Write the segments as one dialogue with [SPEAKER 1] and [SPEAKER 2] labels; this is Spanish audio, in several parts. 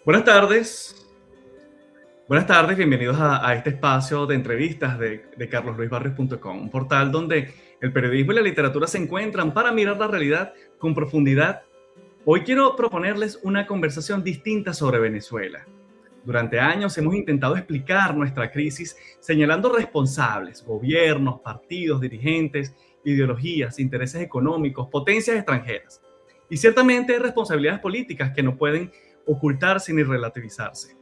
[SPEAKER 1] Buenas tardes, buenas tardes, bienvenidos a este espacio de entrevistas de carlosluisbarrios.com, un portal donde el periodismo y la literatura se encuentran para mirar la realidad con profundidad. Hoy quiero proponerles una conversación distinta sobre Venezuela. Durante años hemos intentado explicar nuestra crisis señalando responsables, gobiernos, partidos, dirigentes, ideologías, intereses económicos, potencias extranjeras. Y ciertamente hay responsabilidades políticas que no pueden ocultarse ni relativizarse.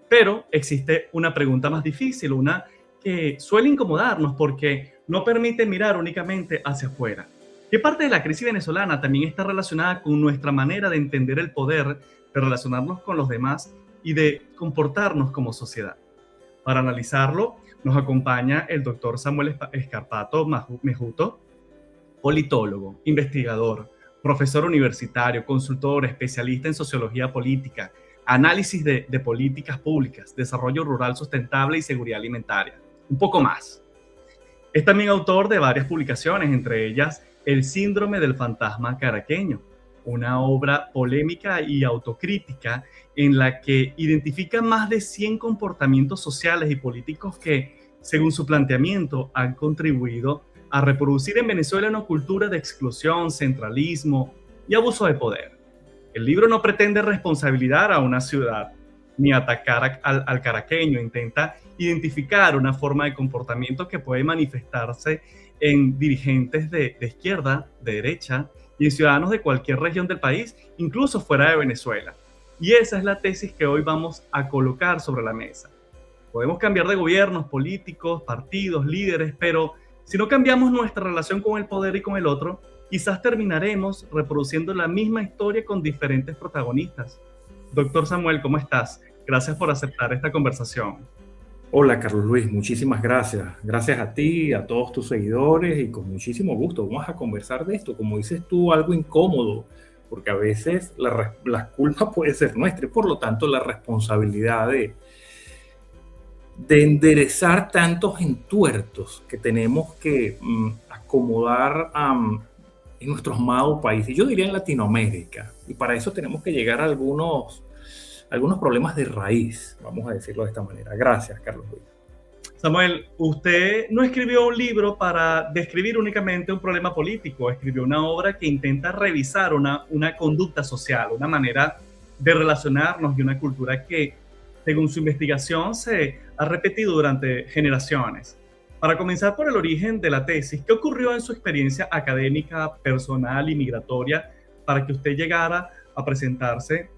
[SPEAKER 1] Pero existe una pregunta más difícil, una que suele incomodarnos porque no permite mirar únicamente hacia afuera. ¿Qué parte de la crisis venezolana también está relacionada con nuestra manera de entender el poder, de relacionarnos con los demás y de comportarnos como sociedad? Para analizarlo, nos acompaña el doctor Samuel Escarpato Mejuto, politólogo, investigador, profesor universitario, consultor, especialista en sociología política, análisis de políticas públicas, desarrollo rural sustentable y seguridad alimentaria. Un poco más. Es también autor de varias publicaciones, entre ellas El síndrome del fantasma caraqueño, una obra polémica y autocrítica en la que identifica más de 100 comportamientos sociales y políticos que, según su planteamiento, han contribuido a reproducir en Venezuela una cultura de exclusión, centralismo y abuso de poder. El libro no pretende responsabilizar a una ciudad ni atacar al caraqueño, intenta identificar una forma de comportamiento que puede manifestarse en dirigentes de izquierda, de derecha y en ciudadanos de cualquier región del país, incluso fuera de Venezuela. Y esa es la tesis que hoy vamos a colocar sobre la mesa. Podemos cambiar de gobiernos, políticos, partidos, líderes, pero si no cambiamos nuestra relación con el poder y con el otro, quizás terminaremos reproduciendo la misma historia con diferentes protagonistas. Doctor Samuel, ¿cómo estás? Gracias por aceptar esta conversación.
[SPEAKER 2] Hola, Carlos Luis, muchísimas gracias. Gracias a ti, a todos tus seguidores y con muchísimo gusto vamos a conversar de esto. Como dices tú, algo incómodo, porque a veces la culpa puede ser nuestra y por lo tanto la responsabilidad de enderezar tantos entuertos que tenemos que acomodar en nuestro amado país, y yo diría en Latinoamérica, y para eso tenemos que llegar a algunos problemas de raíz, vamos a decirlo de esta manera. Gracias, Carlos Luis.
[SPEAKER 1] Samuel, usted no escribió un libro para describir únicamente un problema político, escribió una obra que intenta revisar una conducta social, una manera de relacionarnos y una cultura que, según su investigación, se ha repetido durante generaciones. Para comenzar por el origen de la tesis, ¿qué ocurrió en su experiencia académica, personal y migratoria para que usted llegara a preguntarse,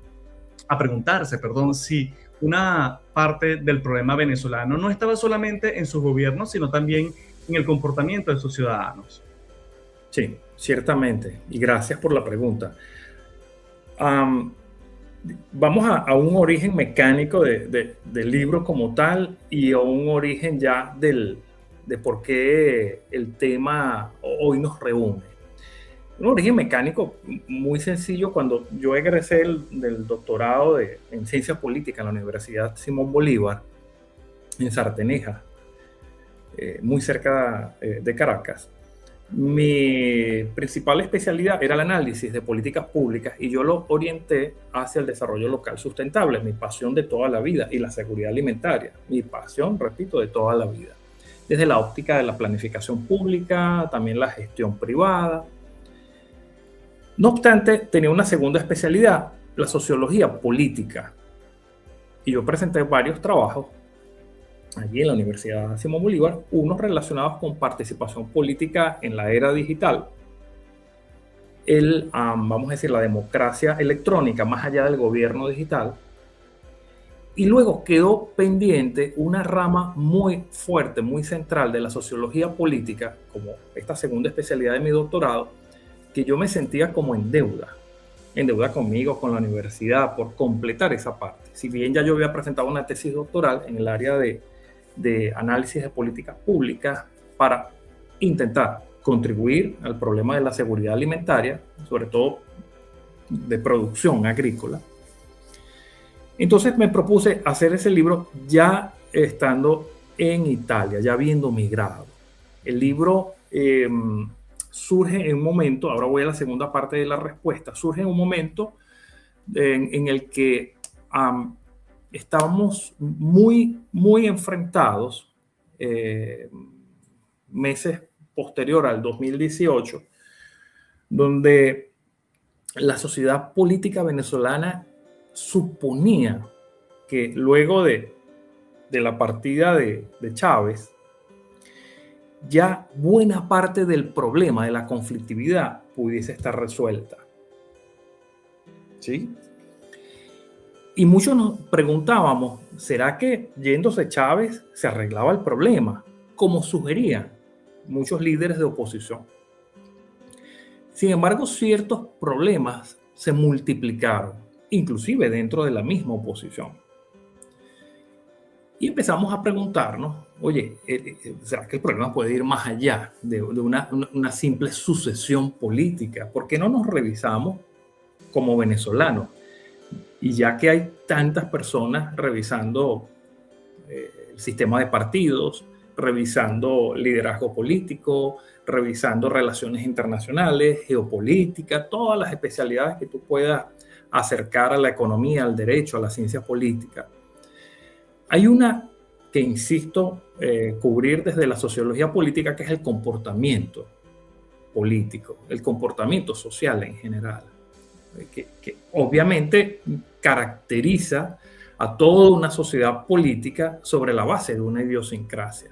[SPEAKER 1] si una parte del problema venezolano no estaba solamente en sus gobiernos, sino también en el comportamiento de sus ciudadanos?
[SPEAKER 2] Sí, ciertamente, y gracias por la pregunta. Vamos a un origen mecánico del libro como tal y a un origen ya de por qué el tema hoy nos reúne. Un origen mecánico muy sencillo. Cuando yo egresé del doctorado en Ciencias Políticas en la Universidad Simón Bolívar, en Sarteneja, muy cerca de Caracas, mi principal especialidad era el análisis de políticas públicas y yo lo orienté hacia el desarrollo local sustentable, mi pasión de toda la vida, y la seguridad alimentaria, mi pasión, repito, de toda la vida. Desde la óptica de la planificación pública, también la gestión privada. No obstante, tenía una segunda especialidad, la sociología política. Y yo presenté varios trabajos allí en la Universidad Simón Bolívar, unos relacionados con participación política en la era digital. Vamos a decir, la democracia electrónica más allá del gobierno digital. Y luego quedó pendiente una rama muy fuerte, muy central de la sociología política, como esta segunda especialidad de mi doctorado, que yo me sentía como en deuda conmigo, con la universidad, por completar esa parte. Si bien ya yo había presentado una tesis doctoral en el área de análisis de políticas públicas para intentar contribuir al problema de la seguridad alimentaria, sobre todo de producción agrícola. Entonces me propuse hacer ese libro ya estando en Italia, ya habiendo migrado. El libro surge en un momento, ahora voy a la segunda parte de la respuesta, surge en un momento en el que estábamos muy enfrentados, meses posterior al 2018, donde la sociedad política venezolana suponía que luego de la partida de Chávez, ya buena parte del problema de la conflictividad pudiese estar resuelta. ¿Sí? Y muchos nos preguntábamos, ¿será que yéndose Chávez se arreglaba el problema? Como sugerían muchos líderes de oposición. Sin embargo, ciertos problemas se multiplicaron, inclusive dentro de la misma oposición. Y empezamos a preguntarnos, oye, ¿será que el problema puede ir más allá de una simple sucesión política? ¿Por qué no nos revisamos como venezolanos? Y ya que hay tantas personas revisando el sistema de partidos, revisando liderazgo político, revisando relaciones internacionales, geopolítica, todas las especialidades que tú puedas acercar a la economía, al derecho, a la ciencia política. Hay una que insisto cubrir desde la sociología política, que es el comportamiento político, el comportamiento social en general, que obviamente caracteriza a toda una sociedad política sobre la base de una idiosincrasia.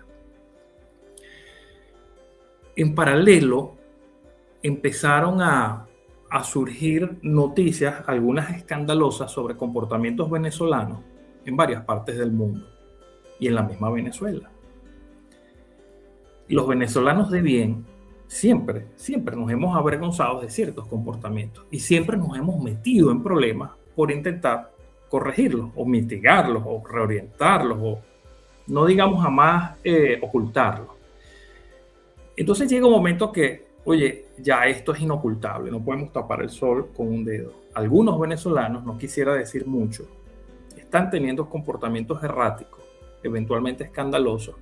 [SPEAKER 2] En paralelo, empezaron a surgir noticias, algunas escandalosas, sobre comportamientos venezolanos en varias partes del mundo y en la misma Venezuela. Los venezolanos de bien siempre nos hemos avergonzado de ciertos comportamientos y siempre nos hemos metido en problemas por intentar corregirlos o mitigarlos o reorientarlos o, no digamos jamás, ocultarlos. Entonces llega un momento que, oye, ya esto es inocultable, no podemos tapar el sol con un dedo. Algunos venezolanos, no quisiera decir mucho, están teniendo comportamientos erráticos, eventualmente escandalosos,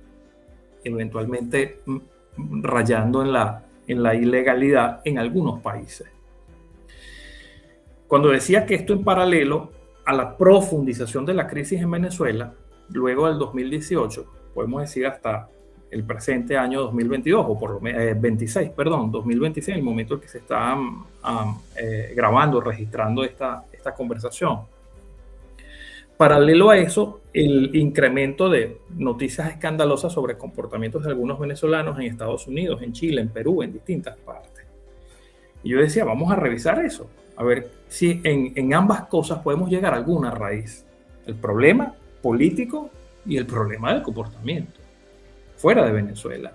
[SPEAKER 2] eventualmente rayando en la ilegalidad en algunos países. Cuando decía que esto en paralelo a la profundización de la crisis en Venezuela, luego del 2018, podemos decir hasta el presente año 2022, o por lo menos 2026, el momento en que se está grabando, registrando esta conversación. Paralelo a eso, el incremento de noticias escandalosas sobre comportamientos de algunos venezolanos en Estados Unidos, en Chile, en Perú, en distintas partes. Y yo decía, vamos a revisar eso, a ver si en ambas cosas podemos llegar a alguna raíz. El problema político y el problema del comportamiento, fuera de Venezuela.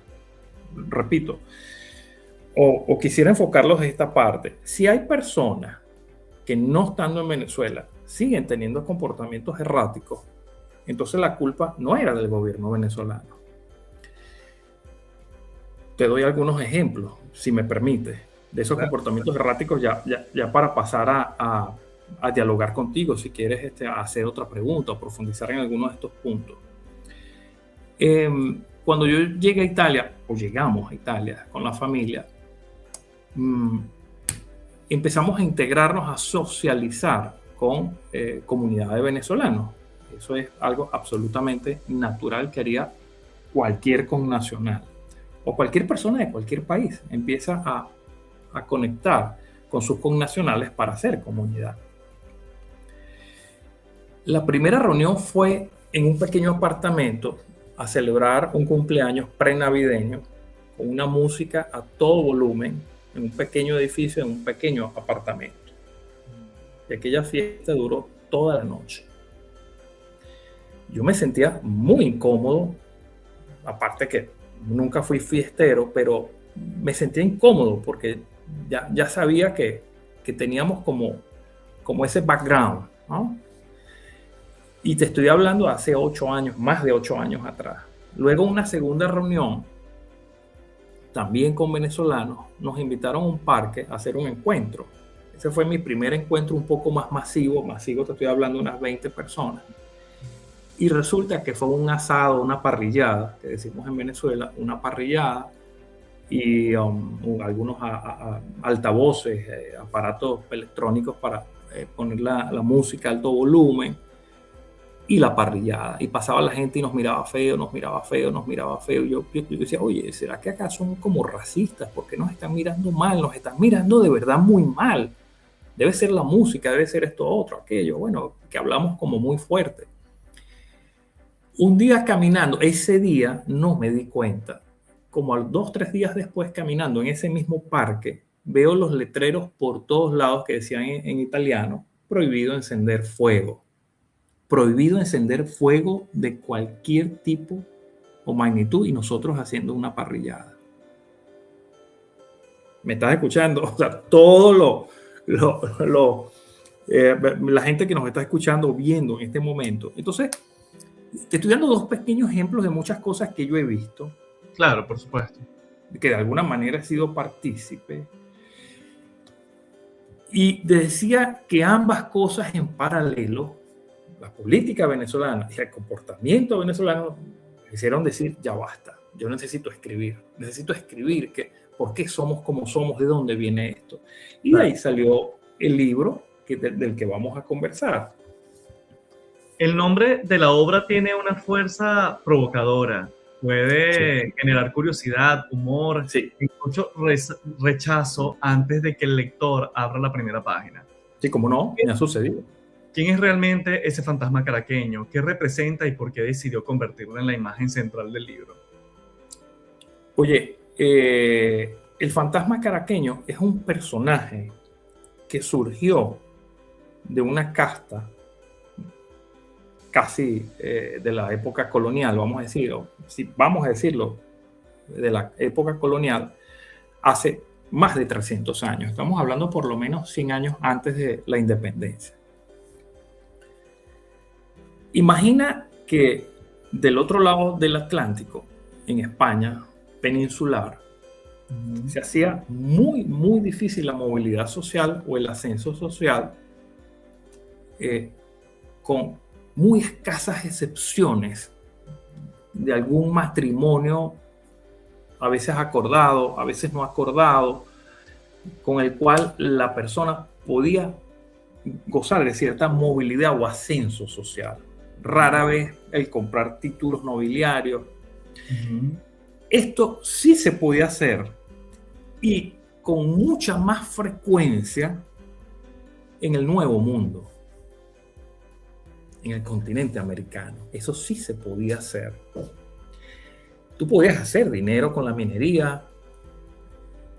[SPEAKER 2] Repito, o quisiera enfocarlos en esta parte. Si hay personas que no estando en Venezuela siguen teniendo comportamientos erráticos, entonces la culpa no era del gobierno venezolano. Te doy algunos ejemplos, si me permite, de esos comportamientos erráticos, ya para pasar a dialogar contigo, si quieres hacer otra pregunta o profundizar en alguno de estos puntos. Cuando yo llegué a Italia, o llegamos a Italia con la familia, empezamos a integrarnos, a socializar con comunidades de venezolanos. Eso es algo absolutamente natural que haría cualquier connacional o cualquier persona de cualquier país. Empieza a conectar con sus connacionales para hacer comunidad. La primera reunión fue en un pequeño apartamento a celebrar un cumpleaños prenavideño con una música a todo volumen en un pequeño edificio, en un pequeño apartamento. Y aquella fiesta duró toda la noche. Yo me sentía muy incómodo, aparte que nunca fui fiestero, pero me sentía incómodo porque ya sabía que teníamos como ese background, ¿no? Y te estoy hablando hace 8 años, más de 8 años atrás. Luego una segunda reunión, también con venezolanos, nos invitaron a un parque a hacer un encuentro. Ese fue mi primer encuentro un poco más masivo, te estoy hablando de unas 20 personas. Y resulta que fue un asado, una parrillada, que decimos en Venezuela, una parrillada y algunos altavoces, aparatos electrónicos para poner la música a alto volumen, y la parrillada. Y pasaba la gente y nos miraba feo, nos miraba feo, nos miraba feo. Yo decía, oye, ¿será que acá son como racistas? ¿Por qué nos están mirando mal? Nos están mirando de verdad muy mal. Debe ser la música, debe ser esto, otro, aquello. Bueno, que hablamos como muy fuerte. Un día caminando, ese día no me di cuenta. Como 2 o 3 días después caminando en ese mismo parque, veo los letreros por todos lados que decían en italiano, prohibido encender fuego. Prohibido encender fuego de cualquier tipo o magnitud, y nosotros haciendo una parrillada. ¿Me estás escuchando? O sea, todo la gente que nos está escuchando, viendo en este momento. Entonces, te estoy dando 2 pequeños ejemplos de muchas cosas que yo he visto.
[SPEAKER 1] Claro, por supuesto.
[SPEAKER 2] Que de alguna manera he sido partícipe. Y decía que ambas cosas en paralelo, la política venezolana y el comportamiento venezolano, me hicieron decir, ya basta, yo necesito escribir por qué somos como somos, de dónde viene esto. Y de ahí salió el libro del que vamos a conversar.
[SPEAKER 1] El nombre de la obra tiene una fuerza provocadora, puede generar curiosidad, humor, incluso rechazo antes de que el lector abra la primera página.
[SPEAKER 2] Sí, como no, me ha sucedido.
[SPEAKER 1] ¿Quién es realmente ese fantasma caraqueño? ¿Qué representa y por qué decidió convertirlo en la imagen central del libro?
[SPEAKER 2] Oye, el fantasma caraqueño es un personaje que surgió de una casta casi de la época colonial, vamos a decirlo, de la época colonial, hace más de 300 años. Estamos hablando por lo menos 100 años antes de la independencia. Imagina que del otro lado del Atlántico, en España peninsular, se hacía muy, muy difícil la movilidad social o el ascenso social, con muy escasas excepciones de algún matrimonio, a veces acordado, a veces no acordado, con el cual la persona podía gozar de cierta movilidad o ascenso social. Rara vez el comprar títulos nobiliarios. Esto sí se podía hacer, y con mucha más frecuencia en el Nuevo Mundo, en el continente americano. Eso sí se podía hacer. Tú podías hacer dinero con la minería,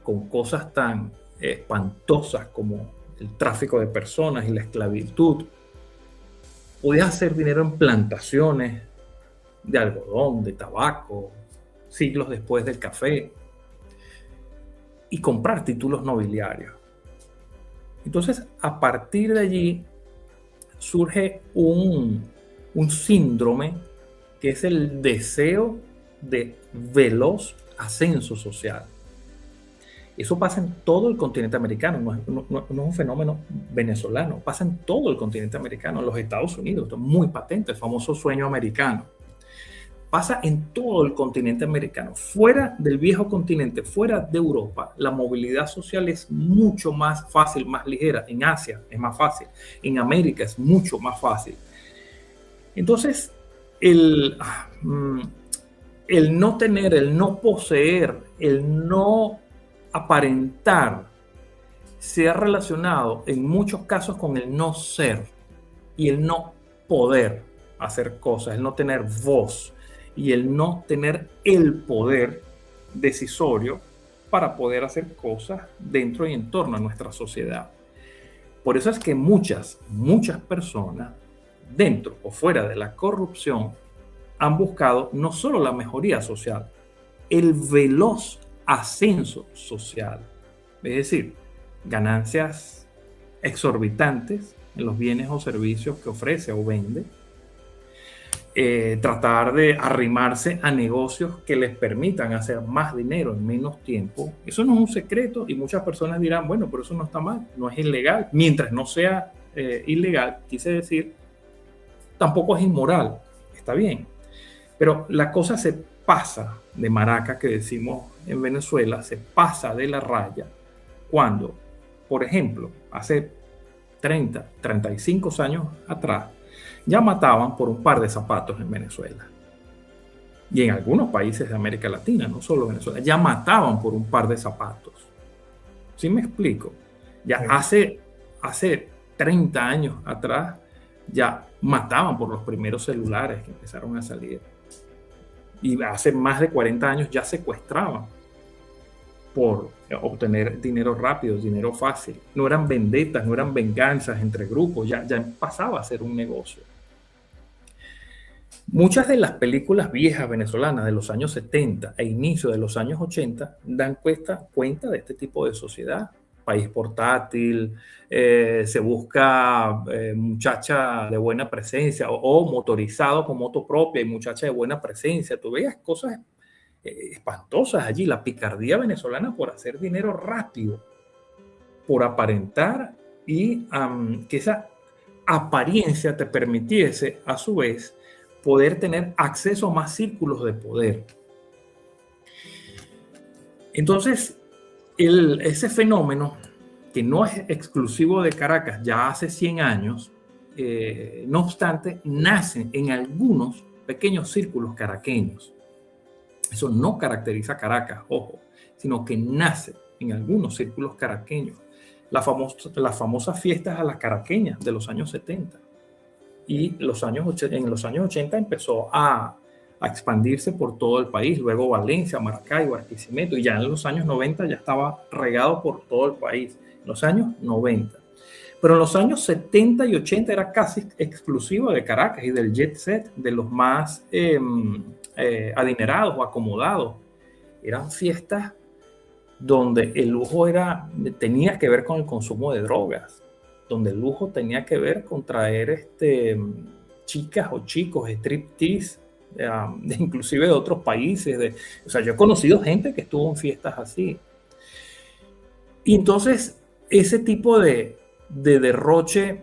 [SPEAKER 2] con cosas tan espantosas como el tráfico de personas y la esclavitud. Podías hacer dinero en plantaciones de algodón, de tabaco, siglos después del café, y comprar títulos nobiliarios. Entonces, a partir de allí surge un síndrome que es el deseo de veloz ascenso social. Eso pasa en todo el continente americano, no es un fenómeno venezolano, pasa en todo el continente americano, en los Estados Unidos, esto es muy patente, el famoso sueño americano. Pasa en todo el continente americano. Fuera del viejo continente, fuera de Europa, la movilidad social es mucho más fácil, más ligera. En Asia es más fácil, en América es mucho más fácil. Entonces, el no tener, el no poseer, el no aparentar, se ha relacionado en muchos casos con el no ser y el no poder hacer cosas, el no tener voz y el no tener el poder decisorio para poder hacer cosas dentro y en torno a nuestra sociedad. Por eso es que muchas personas, dentro o fuera de la corrupción, han buscado no solo la mejoría social, el veloz ascenso social. Es decir, ganancias exorbitantes en los bienes o servicios que ofrece o vende. Tratar de arrimarse a negocios que les permitan hacer más dinero en menos tiempo. Eso no es un secreto, y muchas personas dirán, bueno, pero eso no está mal, no es ilegal. Mientras no sea ilegal, quise decir, tampoco es inmoral, está bien. Pero la cosa se pasa de maraca que decimos en Venezuela se pasa de la raya cuando, por ejemplo, hace 30, 35 años atrás, ya mataban por un par de zapatos en Venezuela. Y en algunos países de América Latina, no solo Venezuela, ya mataban por un par de zapatos. ¿Sí me explico? Ya hace 30 años atrás, ya mataban por los primeros celulares que empezaron a salir. Y hace más de 40 años ya secuestraban por obtener dinero rápido, dinero fácil. No eran vendetas, no eran venganzas entre grupos, ya pasaba a ser un negocio. Muchas de las películas viejas venezolanas de los años 70 e inicio de los años 80 dan cuenta de este tipo de sociedad. País portátil, se busca muchacha de buena presencia o motorizado con moto propia y muchacha de buena presencia. Tú veías cosas espantosas allí, la picardía venezolana por hacer dinero rápido, por aparentar y que esa apariencia te permitiese a su vez poder tener acceso a más círculos de poder. Entonces, ese fenómeno, que no es exclusivo de Caracas ya hace 100 años, no obstante, nace en algunos pequeños círculos caraqueños. Eso no caracteriza a Caracas, ojo, sino que nace en algunos círculos caraqueños. Las famosas fiestas a las caraqueñas de los años 70. Y en los años 80 empezó a expandirse por todo el país, luego Valencia, Maracay, Barquisimeto, y ya en los años 90 ya estaba regado por todo el país, en los años 90. Pero en los años 70 y 80 era casi exclusivo de Caracas y del jet set, de los más adinerados o acomodados. Eran fiestas donde el lujo tenía que ver con el consumo de drogas, donde el lujo tenía que ver con traer chicas o chicos, striptease, inclusive de otros países. O sea, yo he conocido gente que estuvo en fiestas así. Y entonces, ese tipo de derroche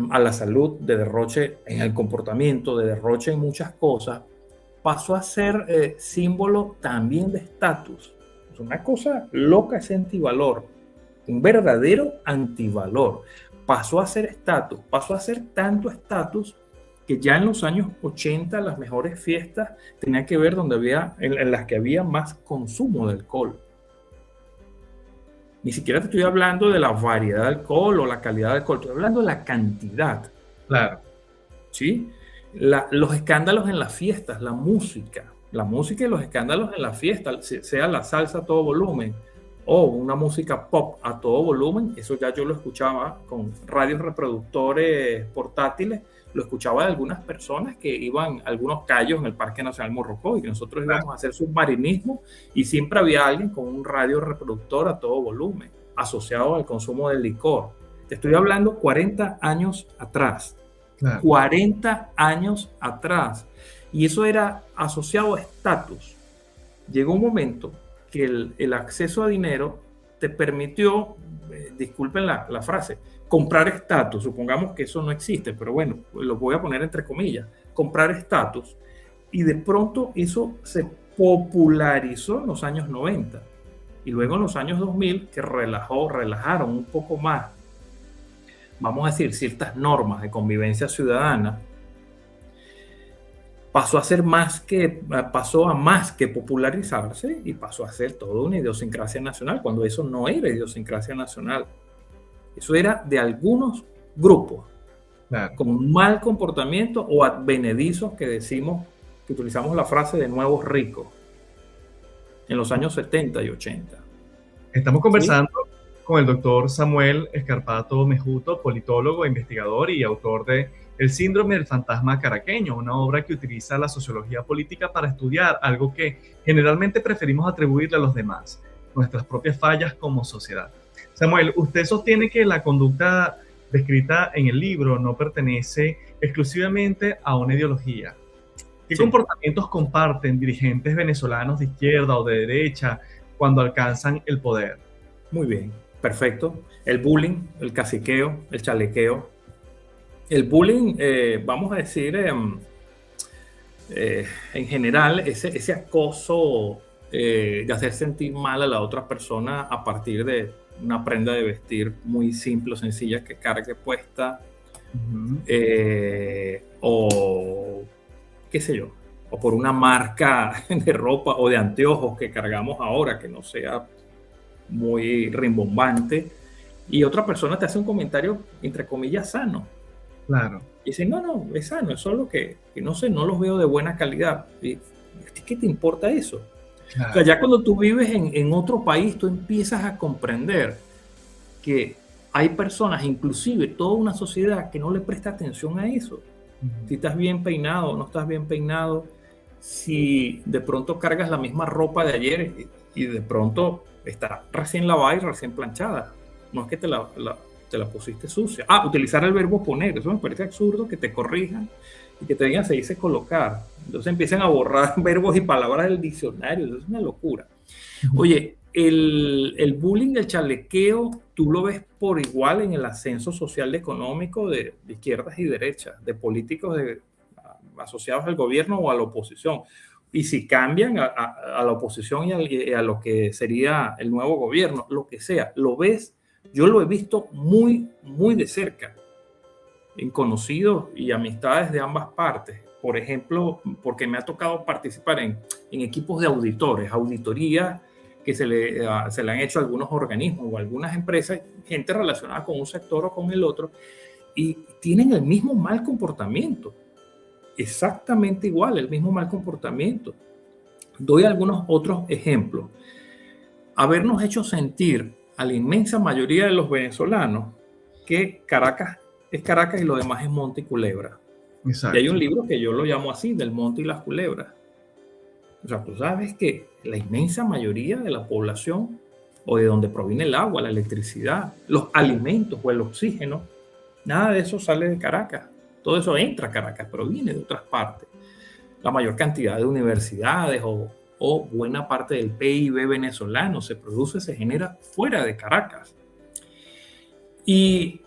[SPEAKER 2] a la salud, de derroche en el comportamiento, de derroche en muchas cosas, pasó a ser símbolo también de estatus. Es una cosa loca ese antivalor. Un verdadero antivalor. Pasó a ser estatus, pasó a ser tanto estatus que ya en los años 80 las mejores fiestas tenían que ver en las que había más consumo de alcohol. Ni siquiera te estoy hablando de la variedad de alcohol o la calidad de alcohol, estoy hablando de la cantidad.
[SPEAKER 1] Claro.
[SPEAKER 2] ¿Sí? Los escándalos en las fiestas, la música y los escándalos en las fiestas, sea la salsa a todo volumen, o una música pop a todo volumen, eso ya yo lo escuchaba con radios reproductores portátiles, lo escuchaba de algunas personas que iban a algunos callos en el Parque Nacional Morrocoy, y que nosotros íbamos a hacer submarinismo y siempre había alguien con un radio reproductor a todo volumen, asociado al consumo del licor. Te estoy hablando 40 años atrás. Claro. 40 años atrás. Y eso era asociado a estatus. Llegó un momento que el acceso a dinero te permitió, disculpen la frase, comprar estatus. Supongamos que eso no existe, pero bueno, lo voy a poner entre comillas, comprar estatus. Y de pronto eso se popularizó en los años 90. Y luego en los años 2000, que relajaron un poco más, vamos a decir, ciertas normas de convivencia ciudadana, pasó a más que popularizarse y pasó a ser toda una idiosincrasia nacional, cuando eso no era idiosincrasia nacional. Eso era de algunos grupos, claro, con mal comportamiento o advenedizos que utilizamos la frase de nuevos ricos en los años 70 y 80.
[SPEAKER 1] Estamos conversando con el doctor Samuel Escarpato Mejuto, politólogo, investigador y autor de El síndrome del fantasma caraqueño, una obra que utiliza la sociología política para estudiar algo que generalmente preferimos atribuirle a los demás, nuestras propias fallas como sociedad. Samuel, usted sostiene que la conducta descrita en el libro no pertenece exclusivamente a una ideología. ¿Qué comportamientos comparten dirigentes venezolanos de izquierda o de derecha cuando alcanzan el poder?
[SPEAKER 2] Muy bien, perfecto. El bullying, el caciqueo, el chalequeo. El bullying, vamos a decir, en general, ese acoso de hacer sentir mal a la otra persona a partir de una prenda de vestir muy simple o sencilla que cargue puesta, o qué sé yo, o por una marca de ropa o de anteojos que cargamos ahora que no sea muy rimbombante, y otra persona te hace un comentario entre comillas sano.
[SPEAKER 1] Claro.
[SPEAKER 2] Y dicen, no, es sano, es solo que no sé, no los veo de buena calidad. Y, ¿qué te importa eso?
[SPEAKER 1] Claro.
[SPEAKER 2] O sea, ya cuando tú vives en otro país, tú empiezas a comprender que hay personas, inclusive toda una sociedad, que no le presta atención a eso. Si estás bien peinado o no estás bien peinado, si de pronto cargas la misma ropa de ayer y de pronto está recién lavada y recién planchada. No es que te la pusiste sucia. Utilizar el verbo poner, eso me parece absurdo, que te corrijan y que te digan se dice colocar. Entonces empiezan a borrar verbos y palabras del diccionario, eso es una locura. Oye, el bullying, el chalequeo, tú lo ves por igual en el ascenso social y económico de izquierdas y derechas, de políticos asociados al gobierno o a la oposición. Y si cambian a la oposición y a lo que sería el nuevo gobierno, lo que sea, lo ves. Yo lo he visto muy, muy de cerca, en conocidos y amistades de ambas partes. Por ejemplo, porque me ha tocado participar en equipos de auditores, auditorías que se le han hecho a algunos organismos o a algunas empresas, gente relacionada con un sector o con el otro, y tienen el mismo mal comportamiento, exactamente igual, el mismo mal comportamiento. Doy algunos otros ejemplos. Habernos hecho sentir a la inmensa mayoría de los venezolanos que Caracas es Caracas y lo demás es monte y culebra. Exacto. Y hay un libro que yo lo llamo así, del monte y las culebras. O sea, tú sabes que la inmensa mayoría de la población, o de donde proviene el agua, la electricidad, los alimentos o el oxígeno, nada de eso sale de Caracas. Todo eso entra a Caracas, pero viene de otras partes. La mayor cantidad de universidades o buena parte del PIB venezolano se genera fuera de Caracas. Y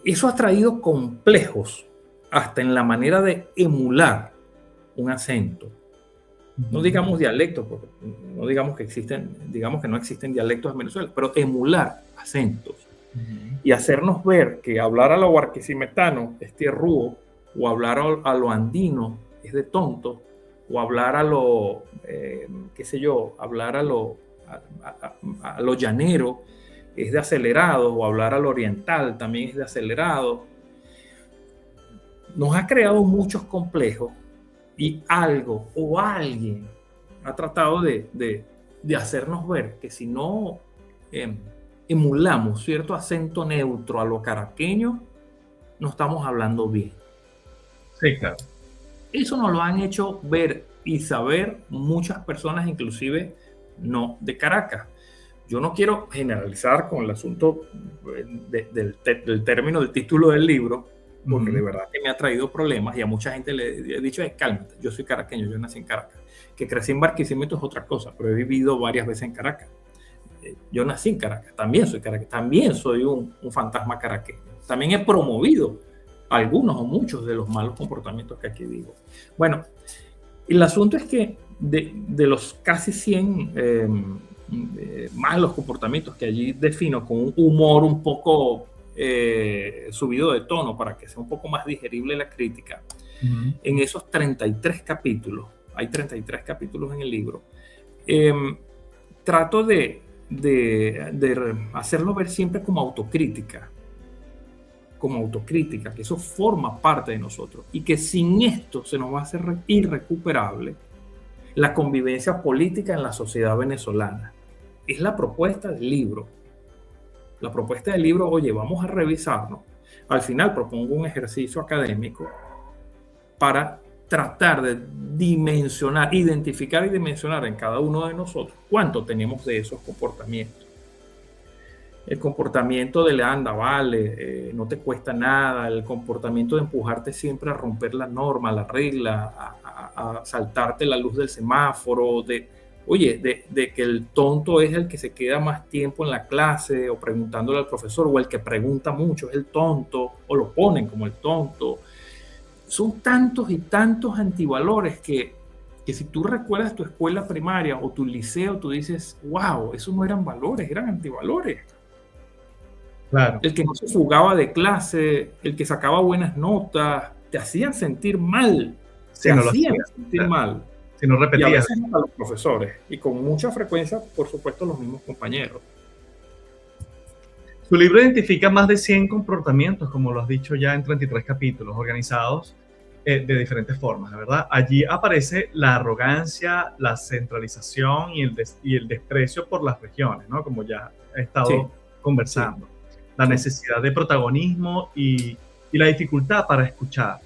[SPEAKER 2] eso ha traído complejos hasta en la manera de emular un acento. No digamos dialectos, porque no digamos que no existen dialectos en Venezuela, pero emular acentos y hacernos ver que hablar a lo barquisimetano es tierrúo, o hablar a lo andino es de tonto, o hablar a lo, hablar a lo llanero es de acelerado, o hablar a lo oriental también es de acelerado. Nos ha creado muchos complejos y algo o alguien ha tratado de hacernos ver que si no emulamos cierto acento neutro a lo caraqueño, no estamos hablando bien.
[SPEAKER 1] Sí, claro.
[SPEAKER 2] Eso nos lo han hecho ver y saber muchas personas, inclusive no de Caracas. Yo no quiero generalizar con el asunto del término del título del libro, porque de verdad que me ha traído problemas y a mucha gente le he dicho, cálmate, yo soy caraqueño, yo nací en Caracas. Que crecí en Barquisimeto es otra cosa, pero he vivido varias veces en Caracas. Yo nací en Caracas, también soy Caracas, también soy un fantasma caraqueño. También he promovido algunos o muchos de los malos comportamientos que aquí digo. Bueno, el asunto es que de los casi 100 malos comportamientos que allí defino con un humor un poco subido de tono para que sea un poco más digerible la crítica, en esos 33 capítulos, hay 33 capítulos en el libro, trato de hacerlo ver siempre como autocrítica, que eso forma parte de nosotros y que sin esto se nos va a hacer irrecuperable la convivencia política en la sociedad venezolana. Es la propuesta del libro. La propuesta del libro, oye, vamos a revisarnos. Al final propongo un ejercicio académico para tratar de dimensionar, identificar y dimensionar en cada uno de nosotros cuánto tenemos de esos comportamientos. El comportamiento de anda, vale, no te cuesta nada, el comportamiento de empujarte siempre a romper la norma, la regla, a saltarte la luz del semáforo, de que el tonto es el que se queda más tiempo en la clase o preguntándole al profesor, o el que pregunta mucho es el tonto, o lo ponen como el tonto. son tantos y tantos antivalores que si tú recuerdas tu escuela primaria o tu liceo, tú dices, wow, esos no eran valores, eran antivalores.
[SPEAKER 1] Claro.
[SPEAKER 2] El que no se fugaba de clase, el que sacaba buenas notas, te hacían sentir mal.
[SPEAKER 1] Si no lo hacías,
[SPEAKER 2] sentir mal.
[SPEAKER 1] si no
[SPEAKER 2] Y a
[SPEAKER 1] repetías.
[SPEAKER 2] veces a los profesores. Y con mucha frecuencia, por supuesto, los mismos compañeros.
[SPEAKER 1] Su libro identifica más de 100 comportamientos, como lo has dicho ya en 33 capítulos, organizados de diferentes formas, la verdad. Allí aparece la arrogancia, la centralización y el desprecio por las regiones, ¿no? Como ya he estado conversando. Sí. La necesidad de protagonismo y la dificultad para escuchar.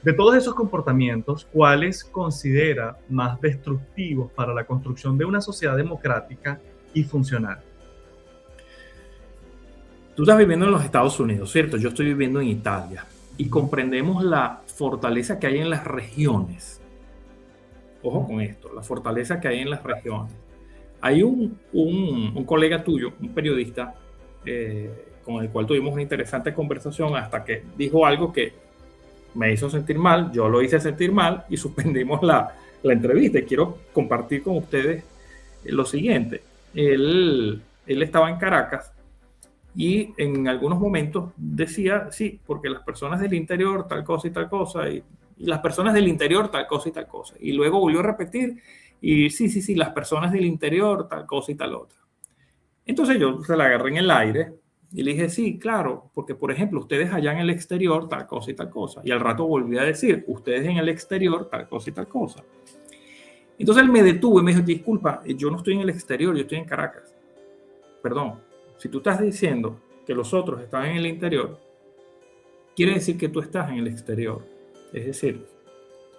[SPEAKER 1] De todos esos comportamientos, ¿cuáles considera más destructivos para la construcción de una sociedad democrática y funcional?
[SPEAKER 2] Tú estás viviendo en los Estados Unidos, ¿cierto? Yo estoy viviendo en Italia y comprendemos la fortaleza que hay en las regiones. Ojo con esto, la fortaleza que hay en las regiones. Hay un colega tuyo, un periodista, con el cual tuvimos una interesante conversación hasta que dijo algo que me hizo sentir mal, yo lo hice sentir mal y suspendimos la entrevista. Y quiero compartir con ustedes lo siguiente. Él estaba en Caracas y en algunos momentos decía, sí, porque las personas del interior tal cosa y tal cosa, y las personas del interior tal cosa y tal cosa. Y luego volvió a repetir, y sí, las personas del interior tal cosa y tal otra. Entonces yo se la agarré en el aire y le dije, sí, claro, porque por ejemplo, ustedes allá en el exterior tal cosa y tal cosa. Y al rato volví a decir, ustedes en el exterior tal cosa y tal cosa. Entonces él me detuvo y me dijo, disculpa, yo no estoy en el exterior, yo estoy en Caracas. Perdón, si tú estás diciendo que los otros están en el interior, quiere decir que tú estás en el exterior. Es decir,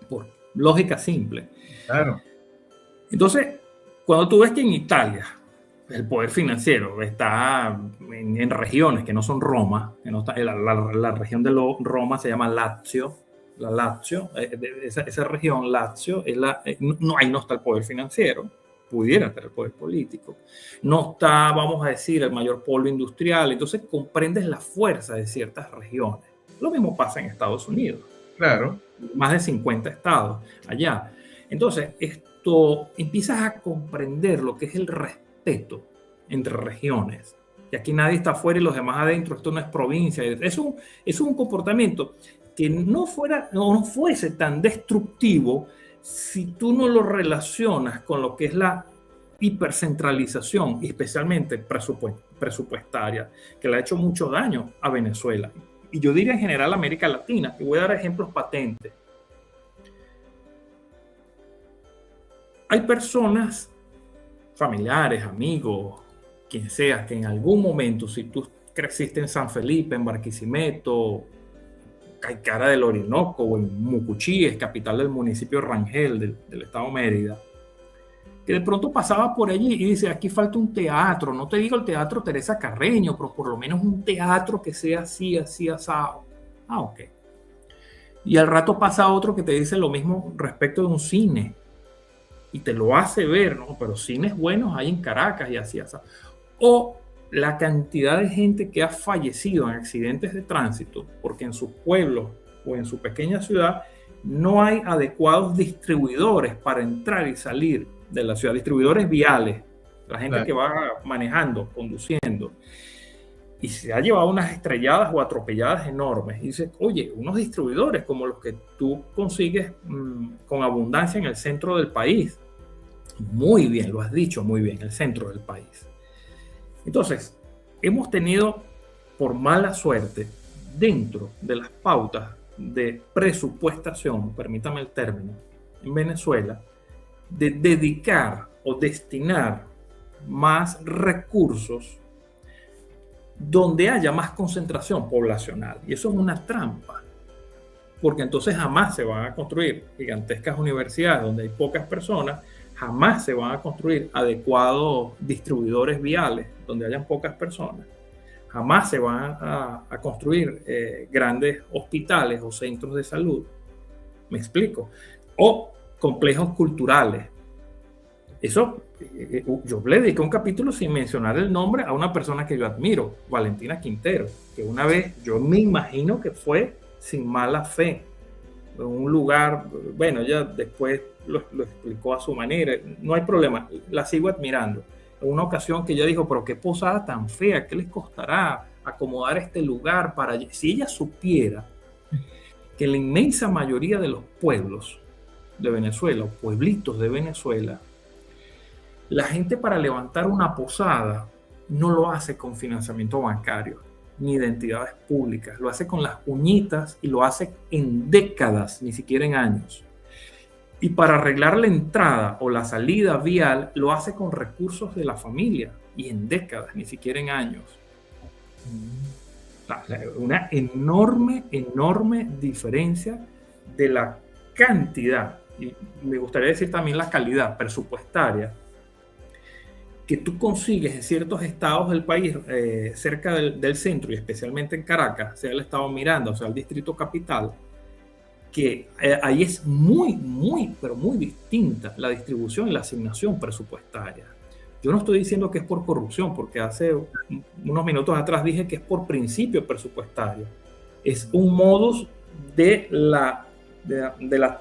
[SPEAKER 2] por lógica simple.
[SPEAKER 1] Claro.
[SPEAKER 2] Entonces, cuando tú ves que en Italia el poder financiero está en regiones que no son Roma, que no está, la región de Roma se llama Lazio, la Lazio, esa región Lazio, ahí no está el poder financiero, pudiera estar el poder político, no está, vamos a decir, el mayor polo industrial, entonces comprendes la fuerza de ciertas regiones. Lo mismo pasa en Estados Unidos.
[SPEAKER 1] Claro.
[SPEAKER 2] Más de 50 estados allá. Entonces, esto empiezas a comprender lo que es el respeto entre regiones. Y aquí nadie está afuera y los demás adentro. Esto no es provincia. Es un comportamiento que no fuese tan destructivo si tú no lo relacionas con lo que es la hipercentralización, especialmente presupuestaria, que le ha hecho mucho daño a Venezuela. Y yo diría en general América Latina, y voy a dar ejemplos patentes. Hay personas, familiares, amigos, quien sea, que en algún momento, si tú creciste en San Felipe, en Barquisimeto, Caicara del Orinoco o en Mucuchíes, capital del municipio Rangel del estado Mérida, que de pronto pasaba por allí y dice, aquí falta un teatro, no te digo el Teatro Teresa Carreño, pero por lo menos un teatro que sea así, asado. Ah, ok. Y al rato pasa otro que te dice lo mismo respecto de un cine y te lo hace ver, ¿no? Pero cines buenos hay en Caracas y así, asado. O la cantidad de gente que ha fallecido en accidentes de tránsito porque en sus pueblos o en su pequeña ciudad no hay adecuados distribuidores para entrar y salir de la ciudad, distribuidores viales, la gente claro, que va manejando, conduciendo, y se ha llevado unas estrelladas o atropelladas enormes. Y dice, oye, unos distribuidores como los que tú consigues con abundancia en el centro del país. Muy bien, lo has dicho muy bien, el centro del país. Entonces, hemos tenido, por mala suerte, dentro de las pautas de presupuestación, permítame el término, en Venezuela, de dedicar o destinar más recursos donde haya más concentración poblacional. Y eso es una trampa, porque entonces jamás se van a construir gigantescas universidades donde hay pocas personas, jamás se van a construir adecuados distribuidores viales donde hayan pocas personas, jamás se van a construir grandes hospitales o centros de salud. ¿Me explico? O complejos culturales. Eso, yo le dediqué un capítulo sin mencionar el nombre a una persona que yo admiro, Valentina Quintero, que una vez yo me imagino que fue sin mala fe, un lugar, bueno, ella después lo explicó a su manera, no hay problema, la sigo admirando. En una ocasión que ella dijo, pero qué posada tan fea, ¿qué les costará acomodar este lugar para allí? Si ella supiera que la inmensa mayoría de los pueblos de Venezuela, o pueblitos de Venezuela, la gente para levantar una posada no lo hace con financiamiento bancario ni de entidades públicas, lo hace con las uñitas y lo hace en décadas, ni siquiera en años. Y para arreglar la entrada o la salida vial, lo hace con recursos de la familia y en décadas, ni siquiera en años. Una enorme, enorme diferencia de la cantidad, y me gustaría decir también la calidad presupuestaria, que tú consigues en ciertos estados del país, cerca del centro y especialmente en Caracas, sea el estado Miranda o sea el distrito capital, que ahí es muy, pero muy distinta la distribución y la asignación presupuestaria. Yo no estoy diciendo que es por corrupción, porque hace unos minutos atrás dije que es por principio presupuestario. Es un modus de la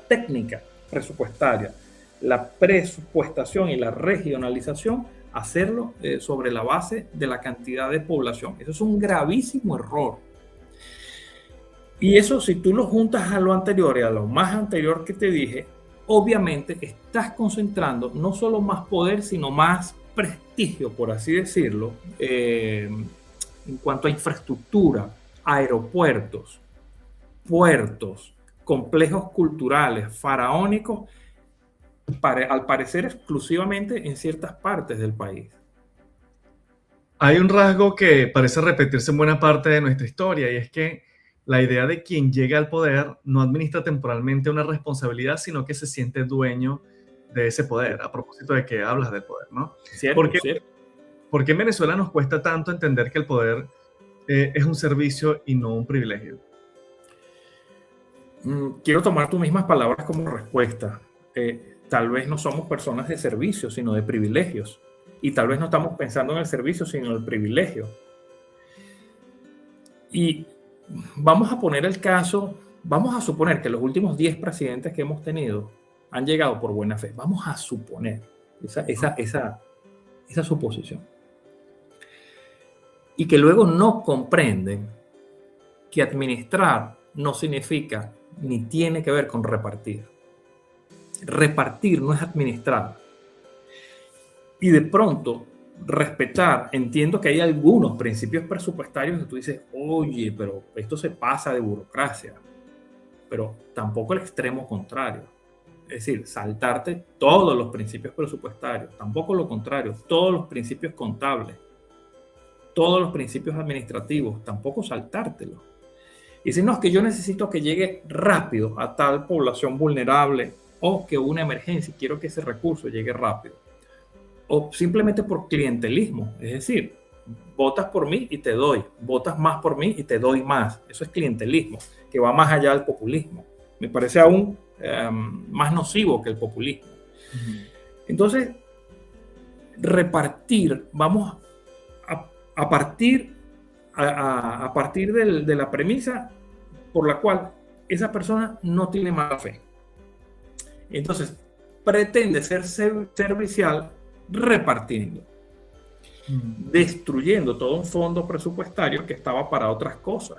[SPEAKER 2] técnica presupuestaria, la presupuestación y la regionalización, hacerlo sobre la base de la cantidad de población. Eso es un gravísimo error. Y eso, si tú lo juntas a lo anterior y a lo más anterior que te dije, obviamente estás concentrando no solo más poder, sino más prestigio, por así decirlo, en cuanto a infraestructura, aeropuertos, puertos, complejos culturales, faraónicos, al parecer exclusivamente en ciertas partes del país.
[SPEAKER 1] Hay un rasgo que parece repetirse en buena parte de nuestra historia, y es que la idea de quien llega al poder no administra temporalmente una responsabilidad, sino que se siente dueño de ese poder. A propósito de que hablas del poder, ¿no?
[SPEAKER 2] ¿Cierto?
[SPEAKER 1] ¿Por qué en Venezuela nos cuesta tanto entender que el poder es un servicio y no un privilegio?
[SPEAKER 2] Quiero tomar tus mismas palabras como respuesta. Tal vez no somos personas de servicio, sino de privilegios. Y tal vez no estamos pensando en el servicio, sino en el privilegio. Y vamos a poner el caso, vamos a suponer que los últimos 10 presidentes que hemos tenido han llegado por buena fe. Vamos a suponer esa suposición. Y que luego no comprenden que administrar no significa ni tiene que ver con repartir. Repartir no es administrar. Y de pronto, respetar, entiendo que hay algunos principios presupuestarios que tú dices, oye, pero esto se pasa de burocracia. Pero tampoco el extremo contrario. Es decir, saltarte todos los principios presupuestarios. Tampoco lo contrario, todos los principios contables. Todos los principios administrativos. Tampoco saltártelos. Y decir, no, es que yo necesito que llegue rápido a tal población vulnerable, o que una emergencia, quiero que ese recurso llegue rápido. O simplemente por clientelismo, es decir, votas por mí y te doy, votas más por mí y te doy más. Eso es clientelismo, que va más allá del populismo. Me parece aún más nocivo que el populismo. Entonces, repartir, vamos a partir de la premisa por la cual esa persona no tiene mala fe. Entonces, pretende ser servicial repartiendo, destruyendo todo un fondo presupuestario que estaba para otras cosas.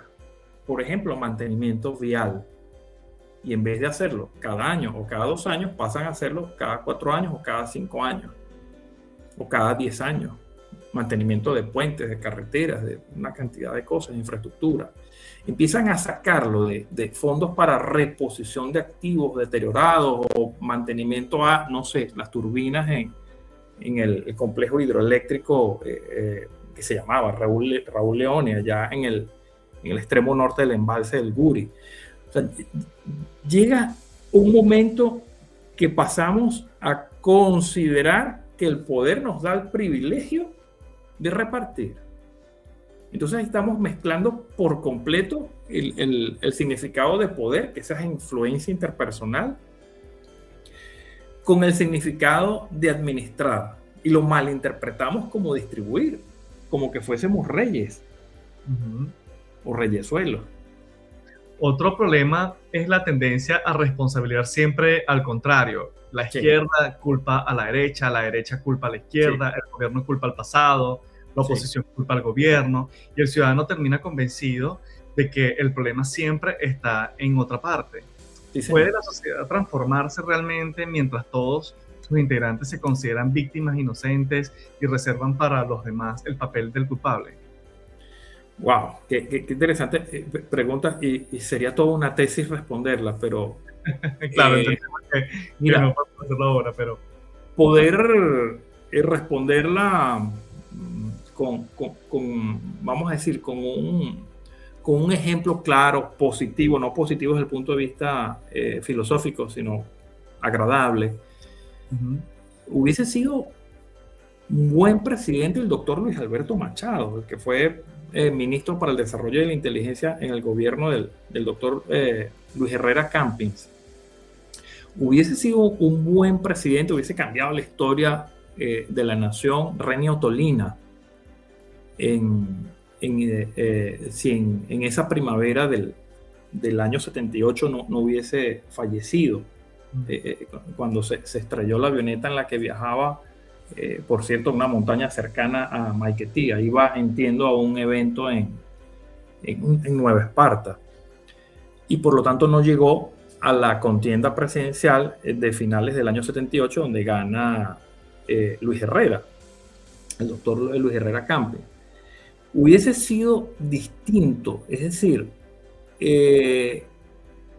[SPEAKER 2] Por ejemplo, mantenimiento vial. Y en vez de hacerlo cada año o cada 2 años, pasan a hacerlo cada 4 años o cada 5 años o cada 10 años. Mantenimiento de puentes, de carreteras, de una cantidad de cosas, de infraestructura. Empiezan a sacarlo de fondos para reposición de activos deteriorados o mantenimiento a, no sé, las turbinas en el complejo hidroeléctrico que se llamaba Raúl Leone, allá en el extremo norte del embalse del Guri. O sea, llega un momento que pasamos a considerar que el poder nos da el privilegio de repartir. Entonces ahí estamos mezclando por completo el significado de poder, que es esa influencia interpersonal, con el significado de administrar. Y lo malinterpretamos como distribuir, como que fuésemos reyes o reyesuelos.
[SPEAKER 1] Otro problema es la tendencia a responsabilizar siempre al contrario. La
[SPEAKER 2] Sí,
[SPEAKER 1] izquierda culpa a la derecha culpa a la
[SPEAKER 2] sí,
[SPEAKER 1] izquierda, el gobierno culpa al pasado, la
[SPEAKER 2] sí,
[SPEAKER 1] oposición culpa al gobierno, y el ciudadano termina convencido de que el problema siempre está en otra parte.
[SPEAKER 2] sí,
[SPEAKER 1] ¿Puede
[SPEAKER 2] señor.
[SPEAKER 1] la sociedad transformarse realmente mientras todos sus integrantes se consideran víctimas inocentes y reservan para los demás el papel del culpable?
[SPEAKER 2] Wow, qué interesante pregunta y sería toda una tesis responderla, pero
[SPEAKER 1] Claro,
[SPEAKER 2] eh,
[SPEAKER 1] entendemos que no
[SPEAKER 2] mira,
[SPEAKER 1] podemos hacerlo ahora, pero
[SPEAKER 2] poder responderla vamos a decir, con un ejemplo claro, positivo, no positivo desde el punto de vista filosófico, sino agradable,
[SPEAKER 1] ujú,
[SPEAKER 2] hubiese sido un buen presidente el doctor Luis Alberto Machado, el que fue ministro para el desarrollo de la inteligencia en el gobierno del doctor Luis Herrera Campins. Hubiese sido un buen presidente, hubiese cambiado la historia de la nación Renio Ottolina si en esa primavera del año 78 no hubiese fallecido cuando se estrelló la avioneta en la que viajaba, por cierto, a una montaña cercana a Maiquetía. Iba, entiendo, a un evento en Nueva Esparta y por lo tanto no llegó a la contienda presidencial de finales del año 78 donde gana Luis Herrera, el doctor Luis Herrera Campe. Hubiese sido distinto, es decir,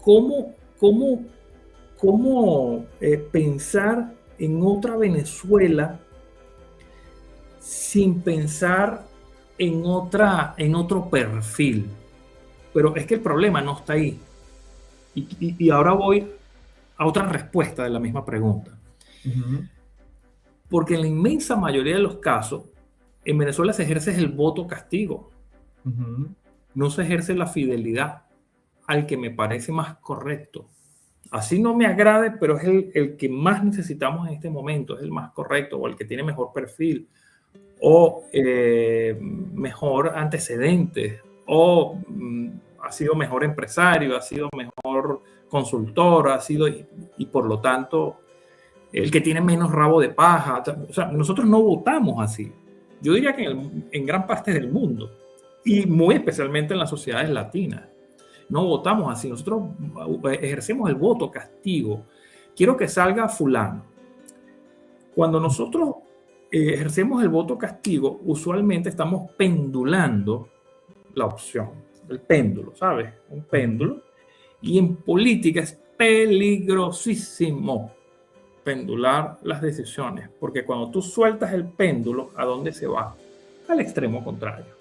[SPEAKER 2] ¿cómo, cómo, cómo pensar en otra Venezuela sin pensar en otro perfil? Pero es que el problema no está ahí. Y ahora voy a otra respuesta de la misma pregunta.
[SPEAKER 1] ujú,
[SPEAKER 2] Porque en la inmensa mayoría de los casos, en Venezuela se ejerce el voto castigo,
[SPEAKER 1] ujú,
[SPEAKER 2] no se ejerce la fidelidad al que me parece más correcto. Así no me agrade, pero es el que más necesitamos en este momento, es el más correcto, o el que tiene mejor perfil, o mejor antecedentes, o ha sido mejor empresario, ha sido mejor consultor, ha sido, y por lo tanto, el que tiene menos rabo de paja. O sea, nosotros no votamos así. Yo diría que en gran parte del mundo, y muy especialmente en las sociedades latinas, no votamos así. Nosotros ejercemos el voto castigo. Quiero que salga fulano. Cuando nosotros ejercemos el voto castigo, usualmente estamos pendulando la opción, el péndulo, ¿sabes? Un péndulo. Y en política es peligrosísimo pendular las decisiones, porque cuando tú sueltas el péndulo, ¿a dónde se va? Al extremo contrario.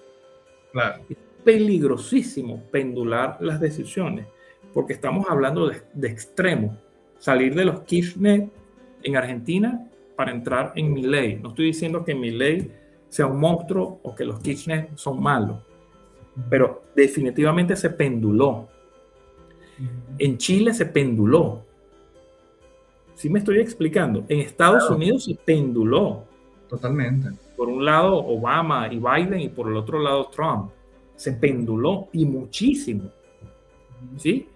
[SPEAKER 1] claro.
[SPEAKER 2] Es peligrosísimo pendular las decisiones, porque estamos hablando de extremos. Salir de los Kirchner en Argentina para entrar en Milei. No estoy diciendo que Milei sea un monstruo o que los Kirchner son malos, pero definitivamente se penduló. En Chile se penduló. ¿Sí me estoy explicando? En Estados
[SPEAKER 1] Claro,
[SPEAKER 2] Unidos se penduló.
[SPEAKER 1] totalmente.
[SPEAKER 2] Por un lado Obama y Biden y por el otro lado Trump. Se penduló y muchísimo. ¿Sí?